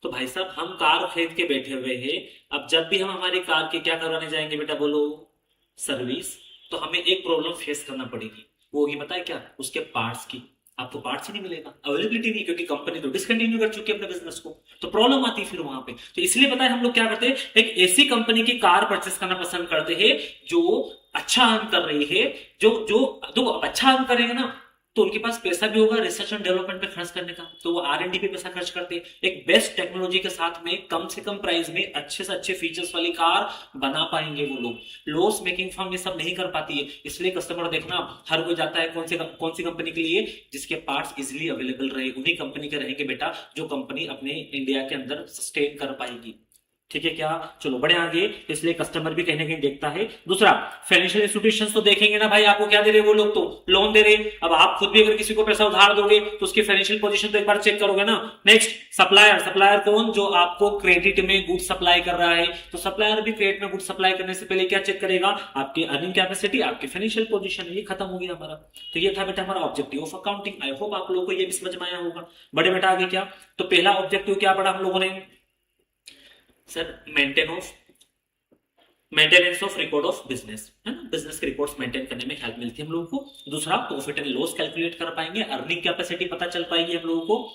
Speaker 1: तो भाई साहब हम कार खरीद के बैठे हुए हैं, अब जब भी हम हमारी कार के क्या करवाने जाएंगे बेटा बोलो, सर्विस, तो हमें एक प्रॉब्लम फेस करना पड़ेगी। वो होगी पता है क्या, उसके पार्ट्स की। आपको पार्ट्स ही नहीं मिलेगा, अवेलेबिलिटी नहीं, क्योंकि कंपनी तो डिसकंटिन्यू कर चुकी है अपने बिजनेस को। तो प्रॉब्लम आती है फिर वहां पे। तो इसलिए पता है हम लोग क्या करते हैं, एक ऐसी कंपनी की कार परचेस करना पसंद करते हैं जो अच्छा अर्न कर रही है। जो जो जो अच्छा अर्न करेगा ना, तो उनके पास पैसा भी होगा रिसर्च एंड डेवलपमेंट पे खर्च करने का, तो वो R&D पे पैसा खर्च करते हैं। एक बेस्ट टेक्नोलॉजी के साथ में कम से कम प्राइस में अच्छे से अच्छे फीचर्स वाली कार बना पाएंगे वो लोग। लॉस मेकिंग फर्म ये सब नहीं कर पाती है, इसलिए कस्टमर देखना हर कोई जाता है कौन सी कंपनी के लिए, जिसके पार्ट्स इजिली अवेलेबल रहे, उन्हीं कंपनी के रहेंगे बेटा जो कंपनी अपने इंडिया के अंदर सस्टेन कर पाएगी। ठीक है क्या, चलो बढ़े आगे। इसलिए कस्टमर भी कहीं ना कहीं देखता है। दूसरा, फाइनेंशियल इंस्टीट्यूशंस तो देखेंगे ना भाई आपको क्या दे रहे वो लोग, तो लोन दे रहे। अब आप खुद भी अगर किसी को पैसा उधार दोगे तो उसकी फाइनेंशियल पोजीशन तो एक बार चेक करोगे ना। Next, supplier. सप्लायर कौन, जो आपको क्रेडिट में गुड सप्लाई कर रहा है। तो सप्लायर भी क्रेडिट में गुड सप्लाई करने से पहले क्या चेक करेगा, आपकी अर्निंग कैपेसिटी, आपकी फाइनेंशियल पोजीशन। ये खत्म हो गया हमारा। तो ये था बेटा हमारा objective of accounting. I hope आप लोगों को ये भी समझ में आया होगा। बड़े बेटा आगे क्या, तो पहला ऑब्जेक्टिव क्या पढ़ा हम लोगों ने sir, maintenance of record of business, है ना, बिजनेस के रिकॉर्ड्स मेंटेन करने में हेल्प मिलती है हम लोगों को। दूसरा, प्रॉफिट एंड लॉस कैलकुलेट कर पाएंगे, अर्निंग कैपेसिटी पता चल पाएगी हम लोगों को।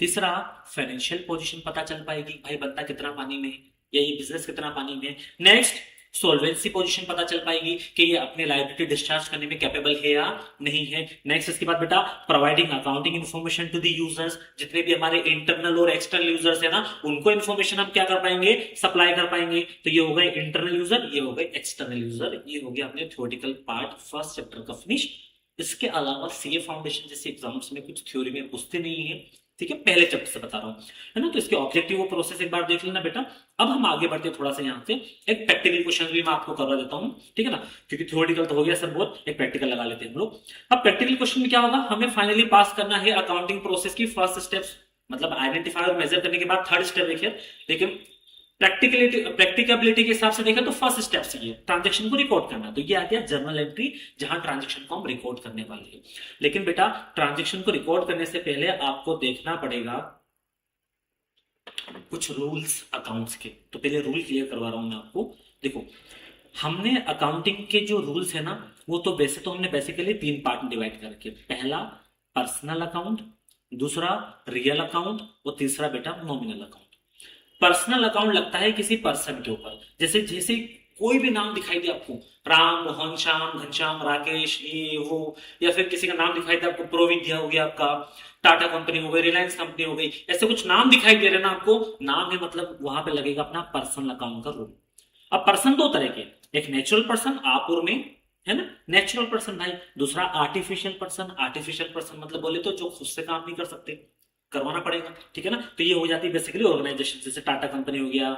Speaker 1: तीसरा, फाइनेंशियल पोजीशन पता चल पाएगी, भाई बंदा कितना पानी में है या ये बिजनेस कितना पानी में है। नेक्स्ट, सोल्वेंसी पोजीशन पता चल पाएगी कि ये अपने लायबिलिटी डिस्चार्ज करने में कैपेबल है या नहीं है। नेक्स्ट, इसके बाद बेटा providing accounting information to the users, जितने भी हमारे इंटरनल और एक्सटर्नल यूजर्स है ना, उनको इन्फॉर्मेशन हम क्या कर पाएंगे, सप्लाई कर पाएंगे। तो ये हो गए इंटरनल यूजर, ये हो गए एक्सटर्नल यूजर, ये हो गया अपने थ्योरेटिकल पार्ट फर्स्ट चैप्टर का फिनिश। इसके अलावा सीए फाउंडेशन जैसे एग्जाम्स में कुछ थ्योरी में पूछते नहीं है, ठीक है, पहले चैप्टर से बता रहा हूं, है ना। तो इसके ऑब्जेक्टिव वो प्रोसेस एक बार देख लेना बेटा। अब हम आगे बढ़ते थोड़ा सा यहाँ से, एक प्रैक्टिकल क्वेश्चन भी मैं आपको करवा देता हूँ, ठीक है ना, क्योंकि थ्योरेटिकल तो हो गया सर बहुत, एक प्रैक्टिकल लगा लेते हैं हम लोग। अब प्रैक्टिकल क्वेश्चन में क्या होगा, हमें फाइनली पास करना है अकाउंटिंग प्रोसेस की फर्स्ट स्टेप्स, मतलब आइडेंटिफाई और मेजर करने के बाद थर्ड स्टेप देखिए। लेकिन प्रैक्टिकबिलिटी के हिसाब से देखें तो फर्स्ट स्टेप से ये ट्रांजेक्शन को रिकॉर्ड करना, तो ये आ गया जर्नल एंट्री, जहां ट्रांजेक्शन को हम रिकॉर्ड करने वाले हैं। लेकिन बेटा ट्रांजेक्शन को रिकॉर्ड करने से पहले आपको देखना पड़ेगा कुछ रूल्स अकाउंट्स के। तो पहले रूल क्लियर करवा रहा हूं मैं आपको। देखो, हमने अकाउंटिंग के जो रूल्स है ना, वो तो वैसे तो हमने बेसिकली 3 पार्ट में डिवाइड करके, पहला पर्सनल अकाउंट, दूसरा रियल अकाउंट और तीसरा बेटा नॉमिनल अकाउंट। पर्सनल अकाउंट लगता है किसी पर्सन के ऊपर, जैसे जैसे कोई भी नाम दिखाई दे आपको, राम, मोहन, श्याम, घनश्याम, राकेश, ये वो, या फिर किसी का नाम दिखाई दे आपको, प्रोविद्या हो गया आपका, टाटा कंपनी हो गई, रिलायंस कंपनी हो गई, ऐसे कुछ नाम दिखाई दे रहे ना आपको, नाम है मतलब वहां पे लगेगा अपना पर्सनल अकाउंट का रूल। अब पर्सन 2 तरह के, एक नेचुरल पर्सन आप और में, है ना, नेचुरल पर्सन भाई, दूसरा आर्टिफिशियल पर्सन। आर्टिफिशियल पर्सन मतलब बोले तो जो खुद से काम नहीं कर सकते, करवाना पड़ेगा, ठीक है ना। तो ये हो जाती है बेसिकली ऑर्गेनाइजेशन, जैसे टाटा कंपनी हो गया,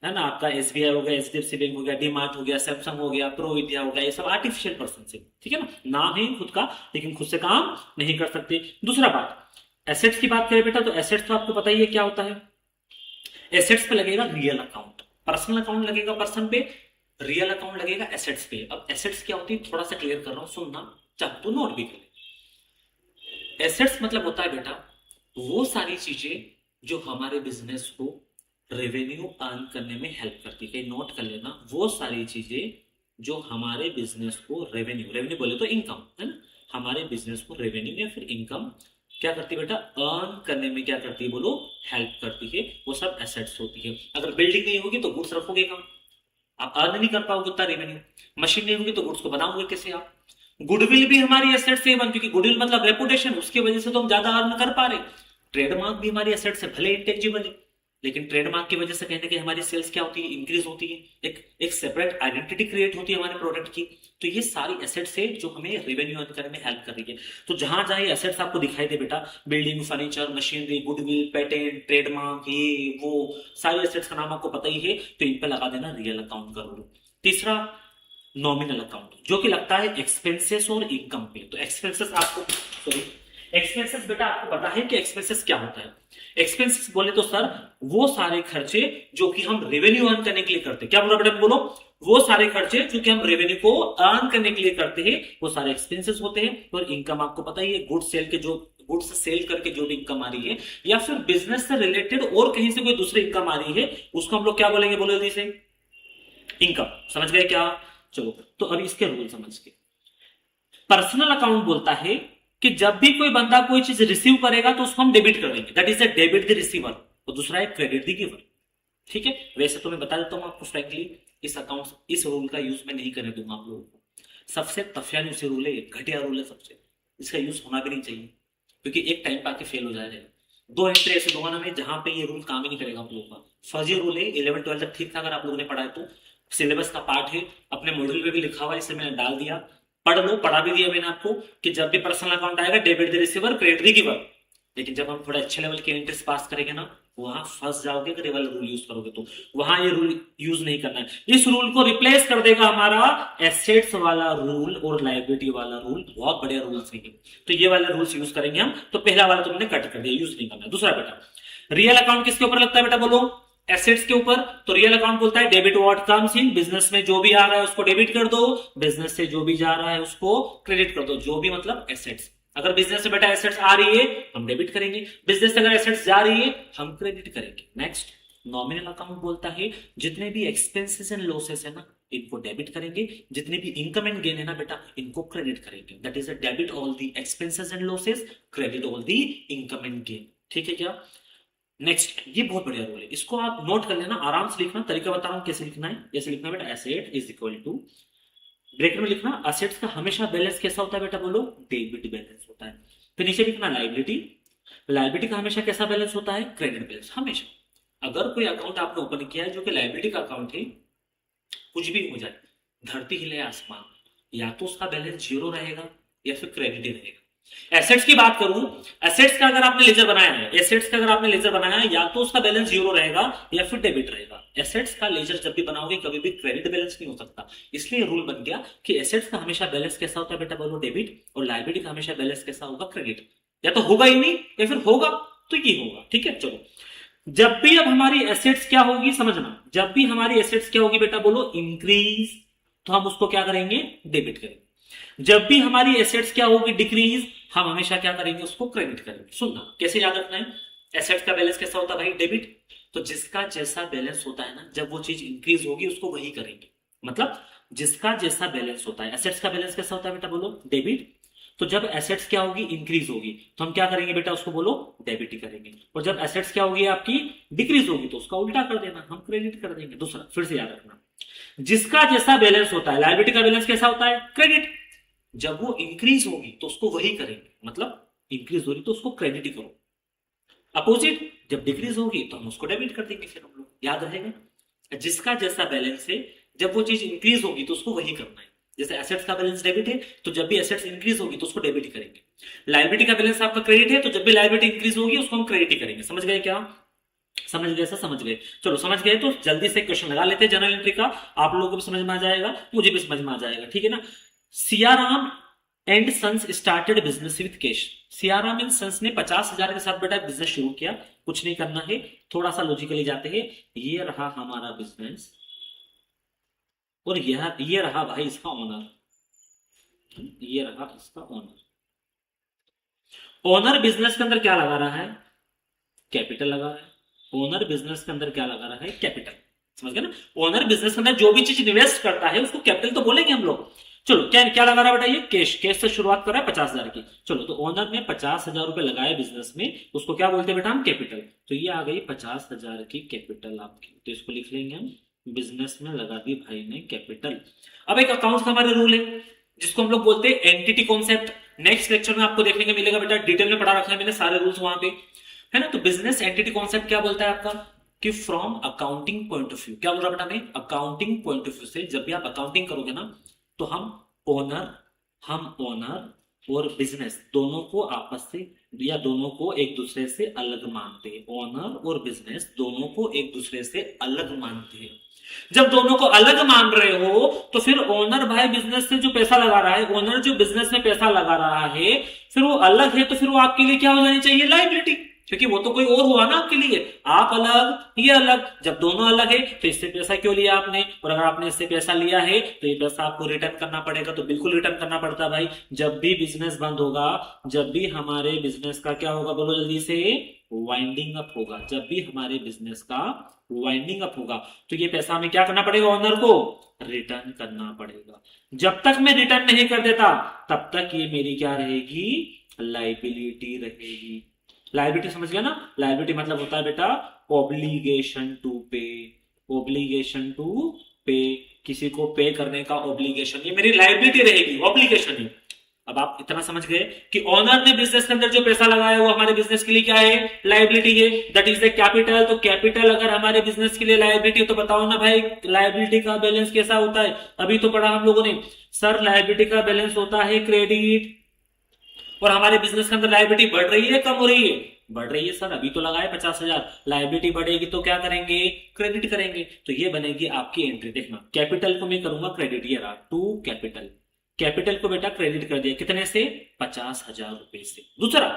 Speaker 1: है ना, आपका एसबीआई हो गया, एचडीएफसी बैंक हो गया, डीमार्ट हो गया, सैमसंग हो गया, प्रो विद्या हो गया, ये सब आर्टिफिशियल पर्सन से, ठीक है ना, नाम है खुद का लेकिन खुद से काम नहीं कर सकते। दूसरा बात, एसेट्स की बात करें बेटा, तो एसेट्स तो आपको पता ही है क्या होता है। एसेट्स पे लगेगा रियल अकाउंट, पर्सनल अकाउंट लगेगा पर्सन पे, रियल अकाउंट लगेगा एसेट्स पे। अब एसेट्स क्या होती है थोड़ा सा क्लियर कर रहा हूं, सुनना, चाहे तो नोट भी कर। एसेट्स मतलब होता है बेटा वो सारी चीजें जो हमारे बिजनेस को रेवेन्यू अर्न करने में हेल्प करती है, नोट कर लेना, वो सारी चीजें जो हमारे बिजनेस को रेवेन्यू, रेवेन्यू बोले तो इनकम, है ना, हमारे बिजनेस को रेवेन्यू या फिर इनकम क्या करती है बेटा, अर्न करने में क्या करती है बोलो, हेल्प करती है, वो सब एसेट्स होती है। अगर बिल्डिंग नहीं होगी तो गुड्स रखोगे कहां, आप अर्न नहीं कर पाओगे उतना रेवेन्यू। मशीन नहीं होगी तो गुड्स को बनाओगे कैसे आप। गुडविल भी हमारी एसेट से बन, क्योंकि गुडविल मतलब रेपुटेशन, उसकी वजह से तो हम ज्यादा अर्न कर पा रहे। ट्रेडमार्क भी हमारी एसेट से, भले इंटेंजिबल है लेकिन ट्रेडमार्क की वजह से कहने की हमारी सेल्स क्या होती है, इंक्रीज होती है, एक सेपरेट आइडेंटिटी क्रिएट होती है हमारे प्रोडक्ट की। तो ये सारी एसेट्स है जो हमें रेवेन्यू अर्न करने में हेल्प कर रही है। तो जहां जहां ये एसेट्स आपको दिखाई दे बेटा, building, furniture, machinery, goodwill, patent, trademark, ये वो सारी एसेट्स का नाम आपको पता ही है, तो इन पे लगा देना रियल अकाउंट का रूल। तीसरा, नॉमिनल अकाउंट, जो कि लगता है एक्सपेंसेस और इनकम पे। तो एक्सपेंसेस आपको, सॉरी, एक्सपेंसेस बेटा आपको पता है कि एक्सपेंसेस क्या होता है। एक्सपेंसेस बोले तो सर वो सारे खर्चे जो कि हम रेवेन्यू अर्न करने के लिए करते हैं। क्या बोला बेटा, बोलो, वो सारे खर्चे जो कि हम रेवेन्यू को अर्न करने के लिए करते हैं वो सारे एक्सपेंसेस होते हैं। और इनकम आपको पता ही है, गुड्स सेल के जो गुड्स सेल करके जो भी इनकम आ रही है या फिर बिजनेस से रिलेटेड और कहीं से कोई दूसरी इनकम आ रही है उसको हम लोग क्या बोलेंगे, बोलो जल्दी से, इनकम। समझ गए क्या? चलो तो अभी इसके रूल समझ के, पर्सनल अकाउंट बोलता है कि जब भी कोई बंदा कोई चीज रिसीव करेगा तो उसको हम डेबिट कर देंगे, that is the debit the receiver, और दूसरा है क्रेडिट द गिवर। ठीक है, वैसे तो मैं बता देता हूं आपको फ्रैंकली, इस रूल का यूज मैं नहीं करने दूंगा आप लोगों को। सबसे तफियानुसी रूल है, घटिया रूल है सबसे, इसका यूज होना भी नहीं चाहिए क्योंकि एक टाइम पे आके फेल हो जाएगा। दो एंट्री ऐसे दूंगा ना मैं जहां पे ये रूल काम ही नहीं करेगा आप लोगों का। फर्जी रूल है, 11 12 तक ठीक था अगर आप लोगों ने पढ़ा है तो, सिलेबस का पार्ट है, अपने मॉड्यूल में भी लिखा हुआ है, इसे मैंने डाल दिया, पढ़ लो, पढ़ा भी दिया मैंने आपको कि जब भी पर्सनल अकाउंट आएगा debit the receiver credit the giver. लेकिन जब हम थोड़ा अच्छे लेवल के इंटरेस्ट पास करेंगे ना वहां फंस जाओगे अगर ये वाला रूल यूज करोगे तो, वहां ये रूल यूज नहीं करना है। इस रूल को रिप्लेस कर देगा हमारा एसेट्स वाला रूल और लायबिलिटी वाला रूल, बहुत बढ़िया रूल्स है। तो ये वाला रूल्स यूज करेंगे हम, तो पहला वाला तुमने कट कर दिया, यूज नहीं करना। दूसरा बेटा, रियल अकाउंट किसके ऊपर लगता है बेटा, बोलो, एसेट्स के ऊपर। तो रियल अकाउंट बोलता है debit what comes in, business में जो भी आ रहा है उसको डेबिट कर दो, बिजनेस से जो भी जा रहा है उसको क्रेडिट कर दो, जो भी मतलब एसेट्स। अगर बिजनेस से बेटा एसेट्स आ रही है हम डेबिट करेंगे, बिजनेस से अगर एसेट्स जा रही है हम क्रेडिट करेंगे। नेक्स्ट, नॉमिनल अकाउंट बोलता है जितने भी एक्सपेंसेस एंड लॉसेस है ना इनको डेबिट करेंगे, जितने भी इनकम एंड गेन है ना बेटा इनको क्रेडिट करेंगे, that is a debit all the expenses and losses, credit all the income and gain. ठीक है क्या? नेक्स्ट, ये बहुत बढ़िया रूल है, इसको आप नोट कर लेना, आराम से लिखना, तरीका बता रहा हूं कैसे लिखना है। जैसे लिखना बेटा, asset is equal to, bracket में लिखना असेट्स का हमेशा बैलेंस कैसा होता है बेटा, बोलो, डेबिट बैलेंस होता है। फिर नीचे लिखना लायबिलिटी, लायबिलिटी का हमेशा कैसा बैलेंस होता है, क्रेडिट बैलेंस हमेशा। अगर कोई अकाउंट आपने ओपन किया है जो कि लायबिलिटी का अकाउंट है, कुछ भी हो जाए, धरती हिले आसमान, या तो उसका बैलेंस जीरो रहेगा या फिर क्रेडिट ही रहेगा। एसेट्स की बात करूं, एसेट्स का अगर आपने लेजर बनाया है, एसेट्स का अगर आपने लेजर बनाया है या तो उसका बैलेंस जीरो रहेगा या फिर डेबिट रहेगा। एसेट्स का लेजर जब भी बनाओगे कभी भी क्रेडिट बैलेंस नहीं हो सकता, इसलिए रूल बन गया कि एसेट्स का हमेशा बैलेंस कैसा होता है बेटा, बोलो, डेबिट, और लायबिलिटी का हमेशा बैलेंस कैसा होगा, क्रेडिट। या तो होगा ही नहीं या फिर होगा तो ये होगा। ठीक है, चलो, जब भी अब हमारी एसेट्स क्या होगी समझना, जब भी हमारी एसेट्स क्या होगी बेटा, बोलो, इंक्रीज, तो हम उसको क्या करेंगे, डेबिट करेंगे। जब भी हमारी एसेट्स क्या होगी, डिक्रीज, हम हमेशा क्या करेंगे, उसको क्रेडिट करेंगे। सुनना कैसे याद रखना है, एसेट्स का बैलेंस कैसा होता है भाई, डेबिट। तो जिसका जैसा बैलेंस होता है ना, जब वो चीज इंक्रीज होगी उसको वही करेंगे, मतलब जिसका जैसा बैलेंस होता है। एसेट्स का बैलेंस कैसा होता है बेटा, बोलो, डेबिट। तो जब एसेट्स क्या होगी, इंक्रीज होगी, तो हम क्या करेंगे बेटा, उसको बोलो, डेबिट ही करेंगे। और जब एसेट्स क्या होगी आपकी, डिक्रीज होगी, तो उसका उल्टा कर देना, हम क्रेडिट कर देंगे। दूसरा, फिर से याद रखना, जिसका जैसा बैलेंस होता है, लायबिलिटी का बैलेंस कैसा होता है, क्रेडिट। जब वो इंक्रीज होगी तो उसको वही करेंगे, मतलब इंक्रीज हो रही तो उसको क्रेडिट ही करो। अपोजिट, जब डिक्रीज होगी तो हम उसको डेबिट कर देंगे, फिर हम लोग, याद रहेगा, जिसका जैसा बैलेंस है, जब वो चीज इंक्रीज होगी तो उसको वही करना है। जैसे एसेट्स का बैलेंस डेबिट है तो जब भी एसेट्स इंक्रीज होगी तो उसको डेबिट ही करेंगे। लायबिलिटी का बैलेंस आपका क्रेडिट है तो जब भी लायबिलिटी इंक्रीज होगी उसको हम क्रेडिट ही करेंगे। समझ गए क्या? समझ गए, समझ गए। चलो समझ गए तो जल्दी से क्वेश्चन लगा लेते हैं जनरल एंट्री का, आप लोगों को भी समझ में आ जाएगा, मुझे भी समझ में आ जाएगा। ठीक है ना? Siyaram and sons started business with cash. Siyaram and sons ने 50,000 के साथ बेटा बिजनेस शुरू किया। कुछ नहीं करना है, थोड़ा सा लॉजिकली जाते हैं, ये रहा हमारा बिजनेस और ये रहा भाई इसका ओनर, ये रहा इसका ओनर। ओनर बिजनेस के अंदर क्या लगा रहा है, कैपिटल लगा रहा है। ओनर बिजनेस के अंदर क्या लगा रहा है, कैपिटल। समझ गए ना? ओनर बिजनेस के अंदर जो भी चीज इन्वेस्ट करता है उसको कैपिटल तो बोलेंगे हम लोग। चलो क्या क्या लगा रहा है बेटा, ये कैश, कैश से शुरुआत कर रहा है 50,000 की। चलो तो ओनर ने 50,000 रुपए लगाए बिजनेस में, उसको क्या बोलते हैं बेटा हम, कैपिटल। तो ये आ गई 50,000 की कैपिटल आपकी, तो इसको लिख लेंगे हम, बिजनेस में लगा दी भाई ने कैपिटल। अब एक अकाउंट्स का हमारे रूल है जिसको हम लोग बोलते हैं एंटिटी कॉन्सेप्ट। नेक्स्ट लेक्चर में आपको देखने को मिलेगा बेटा, डिटेल में पढ़ा रखा है मैंने सारे रूल्स वहां पे, है ना। तो बिजनेस एंटिटी कॉन्सेप्ट क्या बोलता है आपका, कि from accounting point of view, क्या बोल रहा बेटा मैं, अकाउंटिंग पॉइंट ऑफ व्यू से जब भी आप अकाउंटिंग करोगे ना तो हम ओनर और बिजनेस दोनों को आपस से या दोनों को एक दूसरे से अलग मानते हैं। ओनर और बिजनेस दोनों को एक दूसरे से अलग मानते हैं। जब दोनों को अलग मान रहे हो तो फिर ओनर भाई बिजनेस से जो पैसा लगा रहा है, ओनर जो बिजनेस में पैसा लगा रहा है, फिर वो अलग है तो फिर वो आपके लिए क्या हो जानी चाहिए, लायबिलिटी। क्योंकि वो तो कोई और हुआ ना आपके लिए, आप अलग ये अलग, जब दोनों अलग है तो इससे पैसा क्यों लिया आपने, और अगर आपने इससे पैसा लिया है तो ये पैसा आपको रिटर्न करना पड़ेगा, तो बिल्कुल रिटर्न करना पड़ता है भाई। जब भी बिजनेस बंद होगा, जब भी हमारे बिजनेस का क्या होगा, बोलो जल्दी से, वाइंडिंग अप होगा, जब भी हमारे बिजनेस का वाइंडिंग अप होगा, तो ये पैसा हमें क्या करना पड़ेगा, ओनर को रिटर्न करना पड़ेगा। जब तक मैं रिटर्न नहीं कर देता तब तक ये मेरी क्या रहेगी, लाइबिलिटी रहेगी। लाइबिलिटी समझ गया ना, लाइबिलिटी मतलब होता है बेटा ऑब्लिगेशन टू पे, ऑब्लिगेशन टू पे, किसी को पे करने का ऑब्लिगेशन, ये मेरी लाइबिलिटी रहेगी, ऑब्लिगेशन है। अब आप इतना समझ गए कि ओनर ने बिजनेस के अंदर जो पैसा लगाया वो हमारे बिजनेस के लिए क्या है, लाइबिलिटी है, दैट इज द कैपिटल। तो कैपिटल अगर हमारे बिजनेस के लिए लाइबिलिटी, तो बताओ ना भाई लाइबिलिटी का बैलेंस कैसा होता है, अभी तो पढ़ा हम लोगों ने सर, लाइबिलिटी का बैलेंस होता है क्रेडिट, और हमारे बिजनेस के अंदर लाइबिलिटी बढ़ रही है कम हो रही है, बढ़ रही है सर, अभी तो लगाए 50,000, लाइबिलिटी बढ़ेगी तो क्या करेंगे, क्रेडिट करेंगे, तो ये बनेगी आपकी एंट्री। देखना कैपिटल को मैं करूंगा क्रेडिट, ये रहा टू कैपिटल, कैपिटल को बेटा क्रेडिट कर दिया, कितने से, 50,000 रुपए से। दूसरा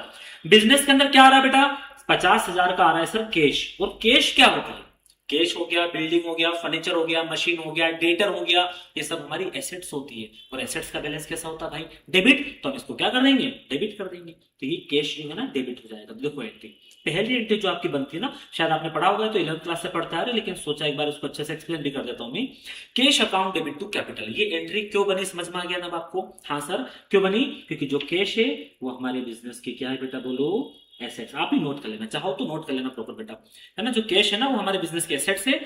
Speaker 1: बिजनेस के अंदर क्या आ रहा है बेटा, 50,000 का आ रहा है सर कैश, और कैश क्या होता है, कैश हो गया, बिल्डिंग हो गया, फर्नीचर हो गया, मशीन हो गया, डेटर हो गया, ये सब हमारी एसेट्स होती है, और एसेट्स का बैलेंस कैसा होता है भाई, डेबिट, तो हम इसको क्या कर देंगे, डेबिट कर देंगे, तो ये कैश जो है ना डेबिट हो जाएगा। देखो एंट्री, पहली एंट्री जो आपकी बनती है ना, शायद आपने पढ़ा होगा, तो 11th क्लास से पढ़ता है, लेकिन सोचा एक बार उसको अच्छे से एक्सप्लेन भी कर देता हूं मैं। Cash account debit to capital, ये एंट्री क्यों बनी, समझ में आ गया ना आपको, हाँ सर क्यों बनी, क्योंकि जो कैश है वो हमारे बिजनेस की क्या है बेटा, बोलो एसेट्स। आप भी नोट कर लेना, चाहो तो नोट कर लेना प्रॉपर बेटा, है ना, जो कैश है ना वो हमारे बिजनेस के एसेट्स है,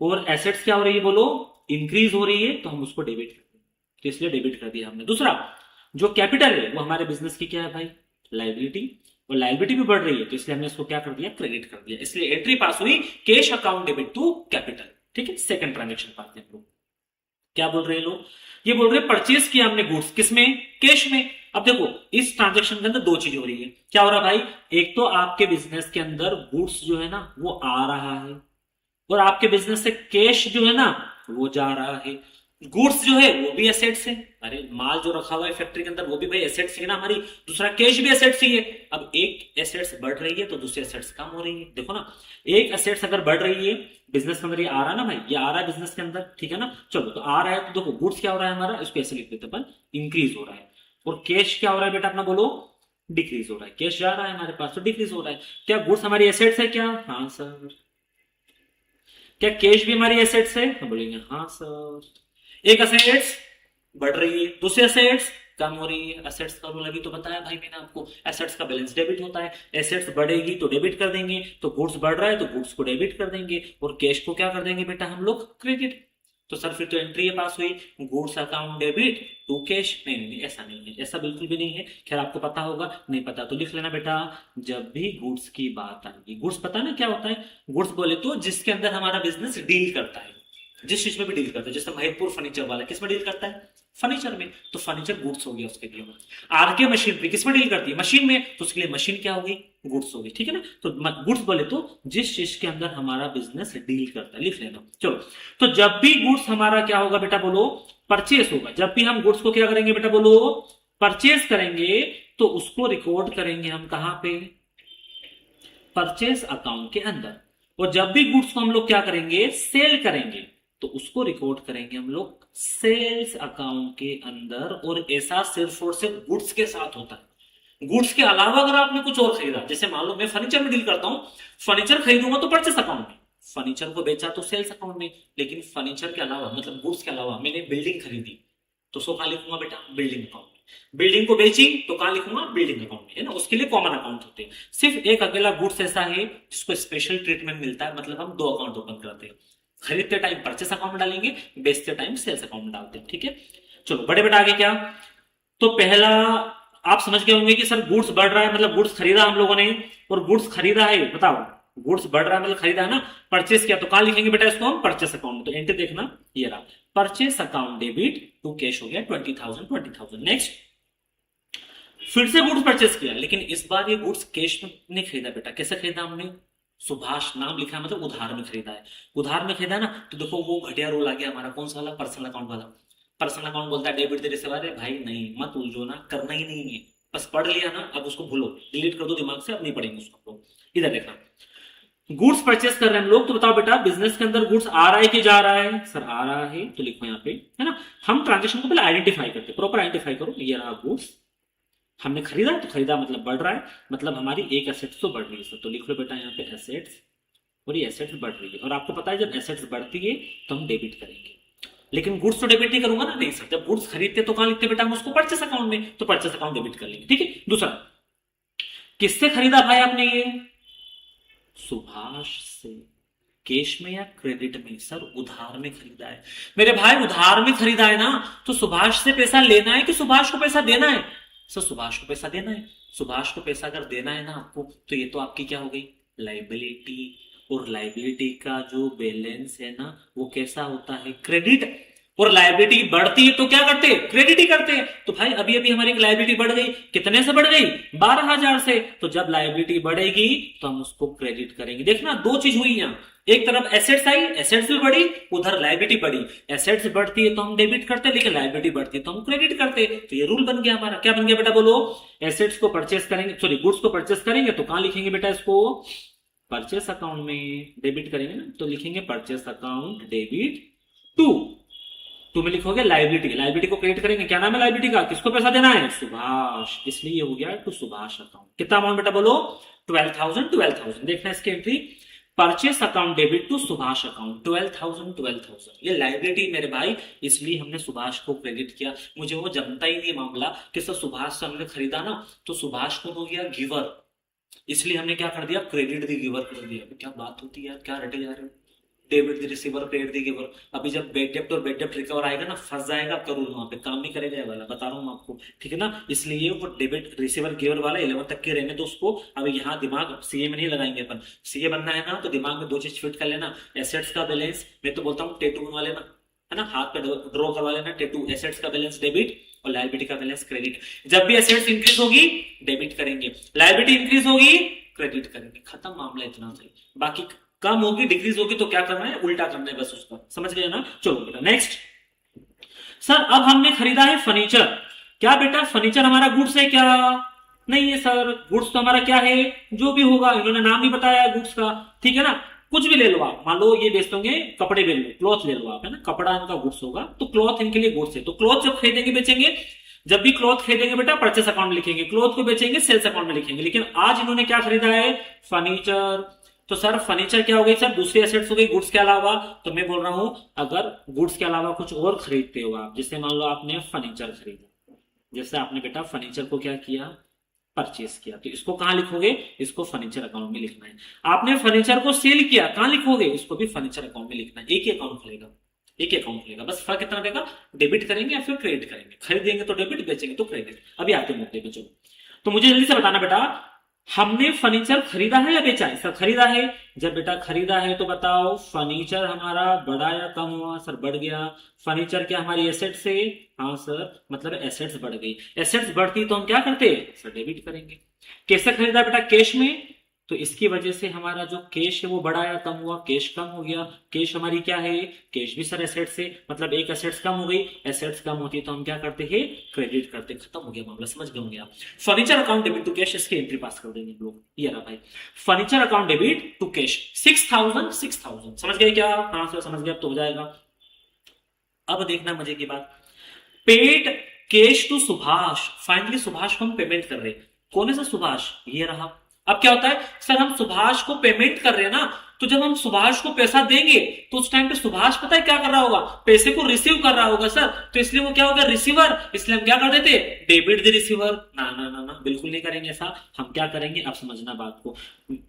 Speaker 1: और एसेट्स क्या हो रही है, बोलो इंक्रीज हो रही है, तो हम उसको डेबिट करते हैं, तो इसलिए डेबिट कर दिया हमने। दूसरा जो कैपिटल है वो हमारे बिजनेस की क्या है भाई, लाइबिलिटी, और लाइबिलिटी भी बढ़ रही है, तो इसलिए हमने इसको क्या कर दिया, क्रेडिट कर दिया, इसलिए एंट्री पास हुई cash account debit to capital. ठीक है, सेकंड ट्रांजेक्शन पाते हैं लोग, क्या बोल रहे हैं लोग, ये बोल रहे हैं परचेज किया हमने गुड्स, किसमें, कैश में। अब देखो इस ट्रांजेक्शन के अंदर दो चीज हो रही है, क्या हो रहा है भाई, एक तो आपके बिजनेस के अंदर गुड्स जो है ना वो आ रहा है, और आपके बिजनेस से कैश जो है ना वो जा रहा है। गुड्स जो है वो भी एसेट्स है, अरे माल जो रखा हुआ है फैक्ट्री के अंदर वो भी भाई एसेट्स है ना हमारी, दूसरा कैश भी एसेट्स ही है। अब एक एसेट्स बढ़ रही है तो दूसरी एसेट्स कम हो रही है, देखो ना, एक एसेट्स अगर बढ़ रही है बिजनेस के अंदर, ये आ रहा है ना भाई, ये आ रहा है बिजनेस के अंदर, ठीक है ना, चलो तो आ रहा है, तो देखो गुड्स क्या हो रहा है हमारा, इसको ऐसे लिख देते अपन, इंक्रीज हो रहा है, और कैश क्या हो रहा है बेटा अपना, बोलो डिक्रीज हो रहा है, कैश जा रहा है हमारे पास तो डिक्रीज हो रहा है। क्या गुड्स हमारी एसेट्स है क्या, हाँ सर। क्या कैश भी हमारी एसेट्स है, हम बोलेंगे हाँ सर। एक एसेट्स बढ़ रही है, दूसरी एसेट्स कम हो रही है, एसेट्स का रूल अभी तो बताया भाई मैंने आपको, एसेट्स का बैलेंस डेबिट होता है, एसेट्स बढ़ेगी तो डेबिट कर देंगे, तो गुड्स बढ़ रहा है तो गुड्स को डेबिट कर देंगे, और कैश को क्या कर देंगे बेटा हम लोग, क्रेडिट। तो सर फिर तो एंट्री पास हुई, goods account debit to cash, नहीं नहीं ऐसा नहीं है, ऐसा बिल्कुल भी नहीं है। खैर आपको पता होगा, नहीं पता तो लिख लेना बेटा, जब भी गुड्स की बात आएगी, गुड्स पता ना क्या होता है, गुड्स बोले तो जिसके अंदर हमारा बिजनेस डील करता है, जिस चीज में भी डील करता है, जैसे महिपुर फर्नीचर वाला किस में डील करता है, फर्नीचर में, तो फर्नीचर गुड्स हो गया उसके लिए। आरके मशीनरी किस में डील करती है, मशीन में, तो उसके लिए मशीन क्या होगी, गुड्स होगी, ठीक है ना। तो गुड्स बोले तो जिस चीज के अंदर हमारा बिजनेस डील करता है, लिख लेना। चलो तो जब भी गुड्स हमारा क्या होगा बेटा, बोलो परचेस होगा, जब भी हम गुड्स को क्या करेंगे बेटा, बोलो परचेस करेंगे, तो उसको रिकॉर्ड करेंगे हम कहां पे, परचेस अकाउंट के अंदर। और जब भी गुड्स को हम लोग क्या करेंगे, सेल करेंगे, तो उसको रिकॉर्ड करेंगे हम लोग सेल्स अकाउंट के अंदर। और ऐसा सिर्फ और सिर्फ गुड्स के साथ होता है, गुड्स के अलावा अगर आपने कुछ और खरीदा, जैसे मान लो मैं फर्नीचर में डील करता हूं, फर्नीचर खरीदूंगा तो परचेस अकाउंट में, फर्नीचर को बेचा तो सेल्स अकाउंट में, लेकिन फर्नीचर के अलावा मतलब गुड्स के अलावा मैंने बिल्डिंग खरीदी, तो सो कहां लिखूंगा बेटा, बिल्डिंग अकाउंट में। बिल्डिंग को बेची तो कहां लिखूंगा, बिल्डिंग अकाउंट में, है ना, उसके लिए कॉमन अकाउंट होते हैं। सिर्फ एक अकेला गुड्स ऐसा है जिसको स्पेशल ट्रीटमेंट मिलता है, मतलब हम दो अकाउंट ओपन करते हैं, खरीदते टाइम परचेस अकाउंट में डालेंगे, बेचते टाइम सेल्स अकाउंट में डालते हैं, ठीक है। चलो बड़े बेटा आगे क्या, तो पहला आप समझ गए होंगे कि सर गुड्स बढ़ रहा है मतलब गुड्स खरीदा हम लोगों ने, और गुड्स खरीदा है, बताओ गुड्स बढ़ रहा है मतलब खरीदा है ना, परचेस किया, तो कहां लिखेंगे बेटा इसको हम, परचेस अकाउंट में। तो एंट्री देखना ये रहा, purchase account debit to cash हो गया 20,000। नेक्स्ट फिर से गुड्स परचेस किया, लेकिन इस बार ये गुड्स कैश में नहीं खरीदा बेटा, कैसे खरीदा हमने, सुभाष नाम लिखा है मतलब उधार में खरीदा है, उधार में खरीदा ना, तो देखो वो घटिया रोल आ गया हमारा, कौन सा वाला, पर्सनल अकाउंट वाला। पर्सनल अकाउंट बोलता है डेबिट तेरे से, अरे भाई नहीं मत उलझो ना, करना ही नहीं है, बस पढ़ लिया ना, अब उसको भूलो, डिलीट कर दो दिमाग से, अब नहीं पढ़ेंगे उसको। इधर देखना, गुड्स परचेस कर रहे हैं हम लोग, तो बताओ बेटा बिजनेस के अंदर गुड्स आ रहा है कि जा रहा है? सर आ रहा है, तो लिखो यहाँ पे, है ना। हम ट्रांजेक्शन को पहले आइडेंटिफाई करते, प्रॉपर आइडेंटिफाई करो। ये रहा गुड्स, हमने खरीदा, तो खरीदा मतलब बढ़ रहा है, मतलब हमारी एक एसेट्स तो बढ़ रही है सर, तो लिख लो बेटा यहाँ पे एसेट्स, और ये एसेट्स बढ़ रही है। और आपको पता है जब एसेट्स बढ़ती है तो हम डेबिट करेंगे, लेकिन गुड्स तो डेबिट नहीं करूंगा ना, नहीं सर, जब गुड्स खरीदते तो कहां लिखते बेटा हम उसको? परचेस अकाउंट में, तो परचेस अकाउंट डेबिट कर लेंगे, ठीक है। दूसरा, किससे खरीदा भाई आपने ये? सुभाष से। कैश में या क्रेडिट में? सर उधार में खरीदा है मेरे भाई, उधार में खरीदा है ना, तो सुभाष से पैसा लेना है कि सुभाष को पैसा देना है? सर सुभाष को पैसा देना है। सुभाष को पैसा अगर देना है ना आपको, तो ये तो आपकी क्या हो गई? लाइबिलिटी। और लाइबिलिटी का जो बैलेंस है ना, वो कैसा होता है? क्रेडिट। और लाइबिलिटी बढ़ती है तो क्या करते हैं? क्रेडिट ही करते हैं। तो भाई अभी अभी हमारी लाइबिलिटी बढ़ गई, कितने से बढ़ गई? 12,000 से। तो जब लाइबिलिटी बढ़ेगी तो हम उसको क्रेडिट करेंगे। देखना दो चीज हुई यहाँ, एक तरफ एसेट्स आई, एसेट्स भी बढ़ी, उधर लाइबिलिटी बढ़ी। एसेट्स बढ़ती है तो हम डेबिट करते हैं, लेकिन लाइबिलिटी बढ़ती है तो हम क्रेडिट करते हैं। तो ये रूल बन गया हमारा। क्या बन गया बेटा बोलो? एसेट्स को परचेस करेंगे, सॉरी गुड्स को परचेस करेंगे तो कहां लिखेंगे बेटा इसको? परचेस अकाउंट में। डेबिट करेंगे ना, तो लिखेंगे purchase account debit to. To में लिखोगे लाइबिलिटी, लाइबिलिटी को क्रेडिट करेंगे। क्या नाम है लाइबिलिटी का? किसको पैसा देना है? सुभाष, इसलिए ये हो गया टू सुभाष अकाउंट। कितना अमाउंट बेटा बोलो? 12,000। 12,000 देखना इसकी entry, purchase account debit to Subhash account 12,000। 12,000 ये लाइबिलिटी मेरे भाई, इसलिए हमने सुभाष को क्रेडिट किया। मुझे वो जमता ही नहीं मामला कि सर सुभाष से हमने खरीदा ना, तो सुभाष को हो गया गिवर, इसलिए हमने क्या कर दिया? क्रेडिट दी गिवर कर दिया। क्या बात होती है यार, क्या रटे जा रहे हो? डेबिट दी रिसीवर, क्रेडिट दी गिवर। अभी जब बेड डेप्ट और बेड डेप्ट रिकवर आएगा ना, फंस जाएगा आपका रूल, वहां पे काम नहीं करेगा ये वाला, बता रहा हूँ आपको, ठीक है ना। इसलिए वो डेबिट रिसीवर गिवर वाला 11 तक के रहने दो उसको। अब यहाँ दिमाग सीए में नहीं लगाएंगे अपन, सीए बनना है ना तो दिमाग में दो चीज फिट कर लेना, एसेट्स का बैलेंस, मैं तो बोलता हूँ टेटू बनवा लेना, है ना, हाथ पे ड्रॉ करवा लेना टेटू, एसेट्स का बैलेंस डेबिट और लाइबिलिटी का बैलेंस क्रेडिट। जब भी एसेट्स इंक्रीज होगी डेबिट करेंगे, लाइबिलिटी इंक्रीज होगी क्रेडिट करेंगे, खत्म मामला, इतना सही। बाकी कम होगी डिक्रीज होगी तो क्या करना है? उल्टा करना है बस उसका, समझ गए ना। चलो बेटा नेक्स्ट। सर अब हमने खरीदा है फर्नीचर। क्या बेटा फर्नीचर हमारा गुड्स है क्या? नहीं है सर, गुड्स तो हमारा क्या है? जो भी होगा, इन्होंने नाम नहीं बताया गुड्स का, ठीक है ना। कुछ भी ले लो आप, मान लो ये बेचते होंगे कपड़े, ले लो, क्लॉथ ले लो आप, है ना, कपड़ा इनका गुड्स होगा, तो क्लॉथ इनके लिए गुड्स है। तो क्लॉथ जब खरीदेंगे बेचेंगे, जब भी क्लॉथ खरीदेंगे बेटा परचेस अकाउंट में लिखेंगे, क्लॉथ को बेचेंगे सेल्स अकाउंट में लिखेंगे। लेकिन आज इन्होंने क्या खरीदा है? फर्नीचर। तो सर फर्नीचर क्या हो गई सर? दूसरी एसेट्स हो गई गुड्स के अलावा। तो मैं बोल रहा हूं अगर गुड्स के अलावा कुछ और खरीदते हो आप, जैसे मान लो आपने फर्नीचर खरीदा, जैसे आपने बेटा फर्नीचर को क्या किया? परचेस किया, तो इसको कहां लिखोगे? इसको फर्नीचर अकाउंट में लिखना है। आपने फर्नीचर को सेल किया, कहां लिखोगे? इसको भी फर्नीचर अकाउंट में लिखना है। एक ही अकाउंट खुलेगा, एक ही अकाउंट खुलेगा, बस फर्क कितना रहेगा? डेबिट करेंगे या फिर क्रेडिट करेंगे। खरीदेंगे तो डेबिट, बेचेंगे तो क्रेडिट। अभी आते मुद्दे पे चलो। तो मुझे जल्दी से बताना बेटा, हमने फर्नीचर खरीदा है या बेचा है? सर खरीदा है। जब बेटा खरीदा है तो बताओ फर्नीचर हमारा बढ़ा या कम हुआ? सर बढ़ गया। फर्नीचर क्या हमारी एसेट से? हाँ सर, मतलब एसेट्स बढ़ गई। एसेट्स बढ़ती तो हम क्या करते? सर डेबिट करेंगे। कैसे खरीदा बेटा? कैश में। तो इसकी वजह से हमारा जो कैश है वो बढ़ा या कम हुआ? कैश कम हो गया। कैश हमारी क्या है? कैश भी सर एसेट से, मतलब एक एसेट्स कम हो गई। एसेट्स कम होती है तो हम क्या करते हैं? क्रेडिट करते। खत्म हो गया मामला, समझ गए होंगे आप। Furniture account debit to cash, इसकी एंट्री पास कर देंगे लोग। ये रहा भाई, furniture account debit to cash 6,000। 6,000 समझ गए क्या? हाँ सर समझ गया, तो हो जाएगा। अब देखना मजे की बात, paid cash to Subhash. Finally Subhash को हम पेमेंट कर रहे हैं। कौन है सर? सुभाष, ये रहा। अब क्या होता है सर, हम सुभाष को पेमेंट कर रहे हैं ना, तो जब हम सुभाष को पैसा देंगे तो उस टाइम पे सुभाष पता है क्या कर रहा होगा? पैसे को रिसीव कर रहा होगा सर, तो इसलिए वो क्या हो गया? रिसीवर। इसलिए हम क्या कर देते? Debit the receiver. ना ना ना ना, बिल्कुल नहीं करेंगे ऐसा। हम क्या करेंगे, अब समझना बात को।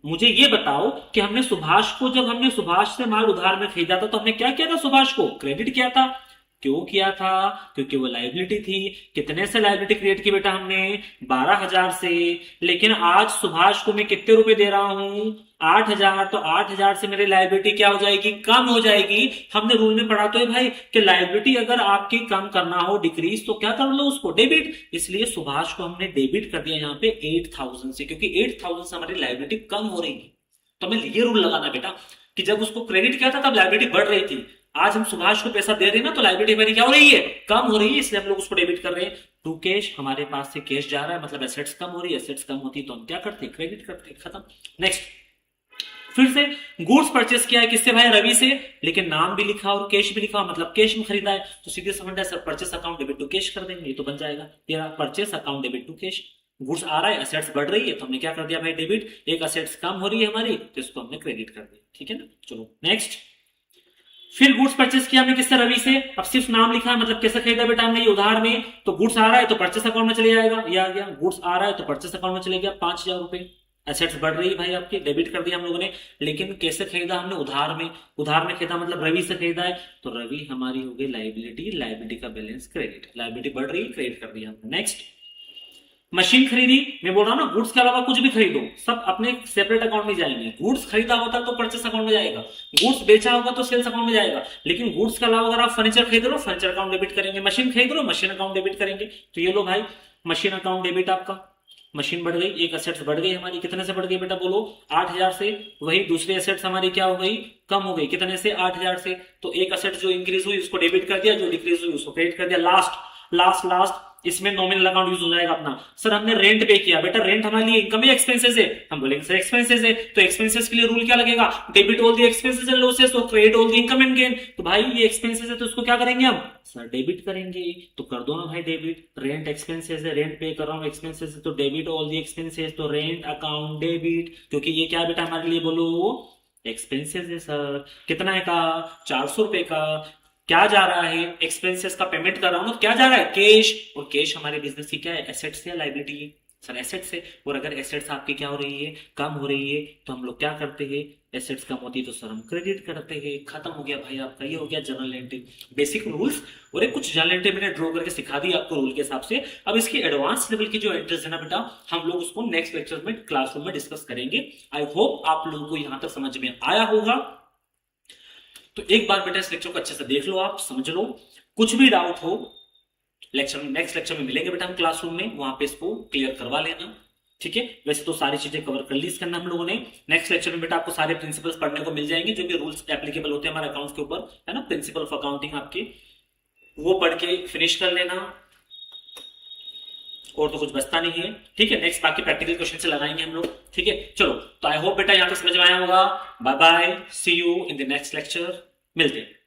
Speaker 1: मुझे ये बताओ कि हमने सुभाष को, जब हमने सुभाष से माल उधार में खरीदा था तो हमने क्या किया था? सुभाष को क्रेडिट किया था। क्यों किया था? क्योंकि वो लाइबिलिटी थी। कितने से लाइबिलिटी क्रिएट की बेटा हमने? 12,000 से। लेकिन आज सुभाष को मैं कितने रुपए दे रहा हूं? 8,000। तो 8,000 से मेरी लाइबिलिटी क्या हो जाएगी? कम हो जाएगी। हमने रूल में पढ़ा तो है भाई कि लाइबिलिटी अगर आपकी कम करना हो, डिक्रीज, तो क्या कर लो? उसको डेबिट। इसलिए सुभाष को हमने डेबिट कर दिया यहाँ पे 8,000 से, क्योंकि 8,000 से हमारी लाइबिलिटी कम हो रही थी। तो हमें ये रूल लगाना बेटा कि जब उसको क्रेडिट किया था तब लाइबिलिटी बढ़ रही थी, आज हम सुभाष को पैसा दे रहे हैं ना, तो लाइबिलिटी हमारी क्या हो रही है, कम हो रही है, इसलिए हम लोग उसको डेबिट कर रहे हैं। टू कैश, हमारे पास से कैश जा रहा है, मतलब एसेट्स कम हो रही है, एसेट्स कम होती तो हम क्या करते, क्रेडिट करते, खत्म। नेक्स्ट, फिर से गुड्स परचेस किया है किससे भाई, रवि से, लेकिन नाम भी लिखा और कैश भी लिखा, मतलब कैश में खरीदा है, तो सीधे समझ है sir purchase account debit to cash कर देंगे, ये तो बन जाएगा तेरा purchase account debit to cash. Goods आ रहा है, एसेट्स बढ़ रही है, तो हमने क्या कर दिया भाई डेबिट, एक एसेट्स कम हो रही है हमारी, तो इसको हमने क्रेडिट कर दिया, ठीक है ना। चलो नेक्स्ट, फिर गुड्स परचेस किया हमने किससे, रवि से, अब सिर्फ नाम लिखा है, मतलब कैसे खरीदा बेटा हमने, ये उधार में, तो गुड्स आ रहा है तो परचेस अकाउंट में चले जाएगा, ये आ गया, गुड्स आ रहा है तो परचेस अकाउंट में चले गया 5,000 रुपए, एसेट्स बढ़ रही है भाई आपकी, डेबिट कर दिया हम लोगों ने, लेकिन कैसे खरीदा हमने, उधार में, उधार में खरीदा मतलब रवि से खरीदा है, तो रवि हमारी हो गई लाइबिलिटी, लाइबिलिटी का बैलेंस क्रेडिट, लाइबिलिटी बढ़ रही है, क्रेडिट कर दिया हमने। नेक्स्ट, मशीन खरीदी, मैं बोल रहा हूं ना, गुड्स के अलावा कुछ भी खरीदो सब अपने सेपरेट अकाउंट में जाएंगे, गुड्स खरीदा होता तो परचेस अकाउंट में जाएगा, गुड्स बेचा होगा तो सेल्स अकाउंट में जाएगा, लेकिन गुड्स के अलावा अगर आप फर्नीचर खरीद रहे हो, फर्नीचर अकाउंट डेबिट करेंगे, मशीन खरीद रहे हो, मशीन अकाउंट डेबिट करेंगे, तो ये लो भाई मशीन अकाउंट डेबिट आपका, मशीन बढ़ गई, एक एसेट्स बढ़ गई हमारी, कितने से बढ़ गई बेटा बोलो, 8,000 से, वही दूसरी एसेट्स हमारी क्या हो गई, कम हो गई, कितने से, 8,000 से, तो एक एसेट जो इंक्रीज हुई उसको डेबिट कर दिया, जो डिक्रीज हुई उसको क्रेडिट कर दिया। लास्ट लास्ट लास्ट, इसमें नॉमिनल अकाउंट यूज हो जाएगा अपना, सर हमने रेंट पे किया, बेटा रेंट हमारे लिए इनकम या एक्सपेंसेस है, हम बोलेंगे सर एक्सपेंसेस है, तो एक्सपेंसेस के लिए रूल क्या लगेगा, debit all the expenses and losses और credit all the income and gain, तो भाई ये एक्सपेंसेस है तो उसको क्या करेंगे हम, सर डेबिट करेंगे, तो कर दो ना भाई डेबिट, रेंट एक्सपेंसेस है, रेंट पे कर रहा हूँ एक्सपेंसेस है, तो डेबिट ऑल द एक्सपेंसेस, तो रेंट अकाउंट डेबिट, क्योंकि ये क्या बेटा हमारे लिए बोलो एक्सपेंसेस है सर, कितना है का, 400 रुपए का, क्या जा रहा है, एक्सपेंसेस का पेमेंट कर रहा हूं, क्या जा रहा है, कैश, और कैश हमारे बिजनेस की क्या है, एसेट्स या लाइबिलिटी है, सर एसेट्स है, और अगर एसेट्स आपकी क्या हो रही है, कम हो रही है, तो हम लोग क्या करते हैं, एसेट्स कम होती है तो सर हम क्रेडिट करते हैं, खत्म हो गया भाई आपका, ये हो गया जनरल एंट्री, बेसिक रूल्स, और एक कुछ जनरल एंट्री मैंने ड्रॉ करके सिखा दी आपको रूल के हिसाब से। अब इसकी एडवांस लेवल की जो एंट्रीज है ना बेटा, हम लोग उसको नेक्स्ट लेक्चर में क्लासरूम में डिस्कस करेंगे। आई होप आप लोगों को यहां तक समझ में आया होगा, तो एक बार बेटा इस लेक्चर को अच्छे से देख लो, आप समझ लो, कुछ भी डाउट हो लेक्चर में, नेक्स्ट लेक्चर में मिलेंगे बेटा हम क्लासरूम में, वहां पे इसको क्लियर करवा लेना, ठीक है। वैसे तो सारी चीजें कवर कर ली इसके अंदर हम लोगों ने, नेक्स्ट लेक्चर में बेटा आपको सारे प्रिंसिपल्स पढ़ने को मिल जाएंगे, जो भी रूल्स एप्लीकेबल होते हैं हमारे अकाउंट्स के ऊपर, है ना, प्रिंसिपल ऑफ अकाउंटिंग आपके, वो पढ़ के फिनिश कर लेना, और तो कुछ बचता नहीं है, ठीक है। नेक्स्ट बाकी प्रैक्टिकल क्वेश्चन से लगाएंगे हम लोग, ठीक है। चलो, तो आई होप बेटा यहां तक समझ में आया होगा। Bye bye, see you in the next lecture, मिलते हैं।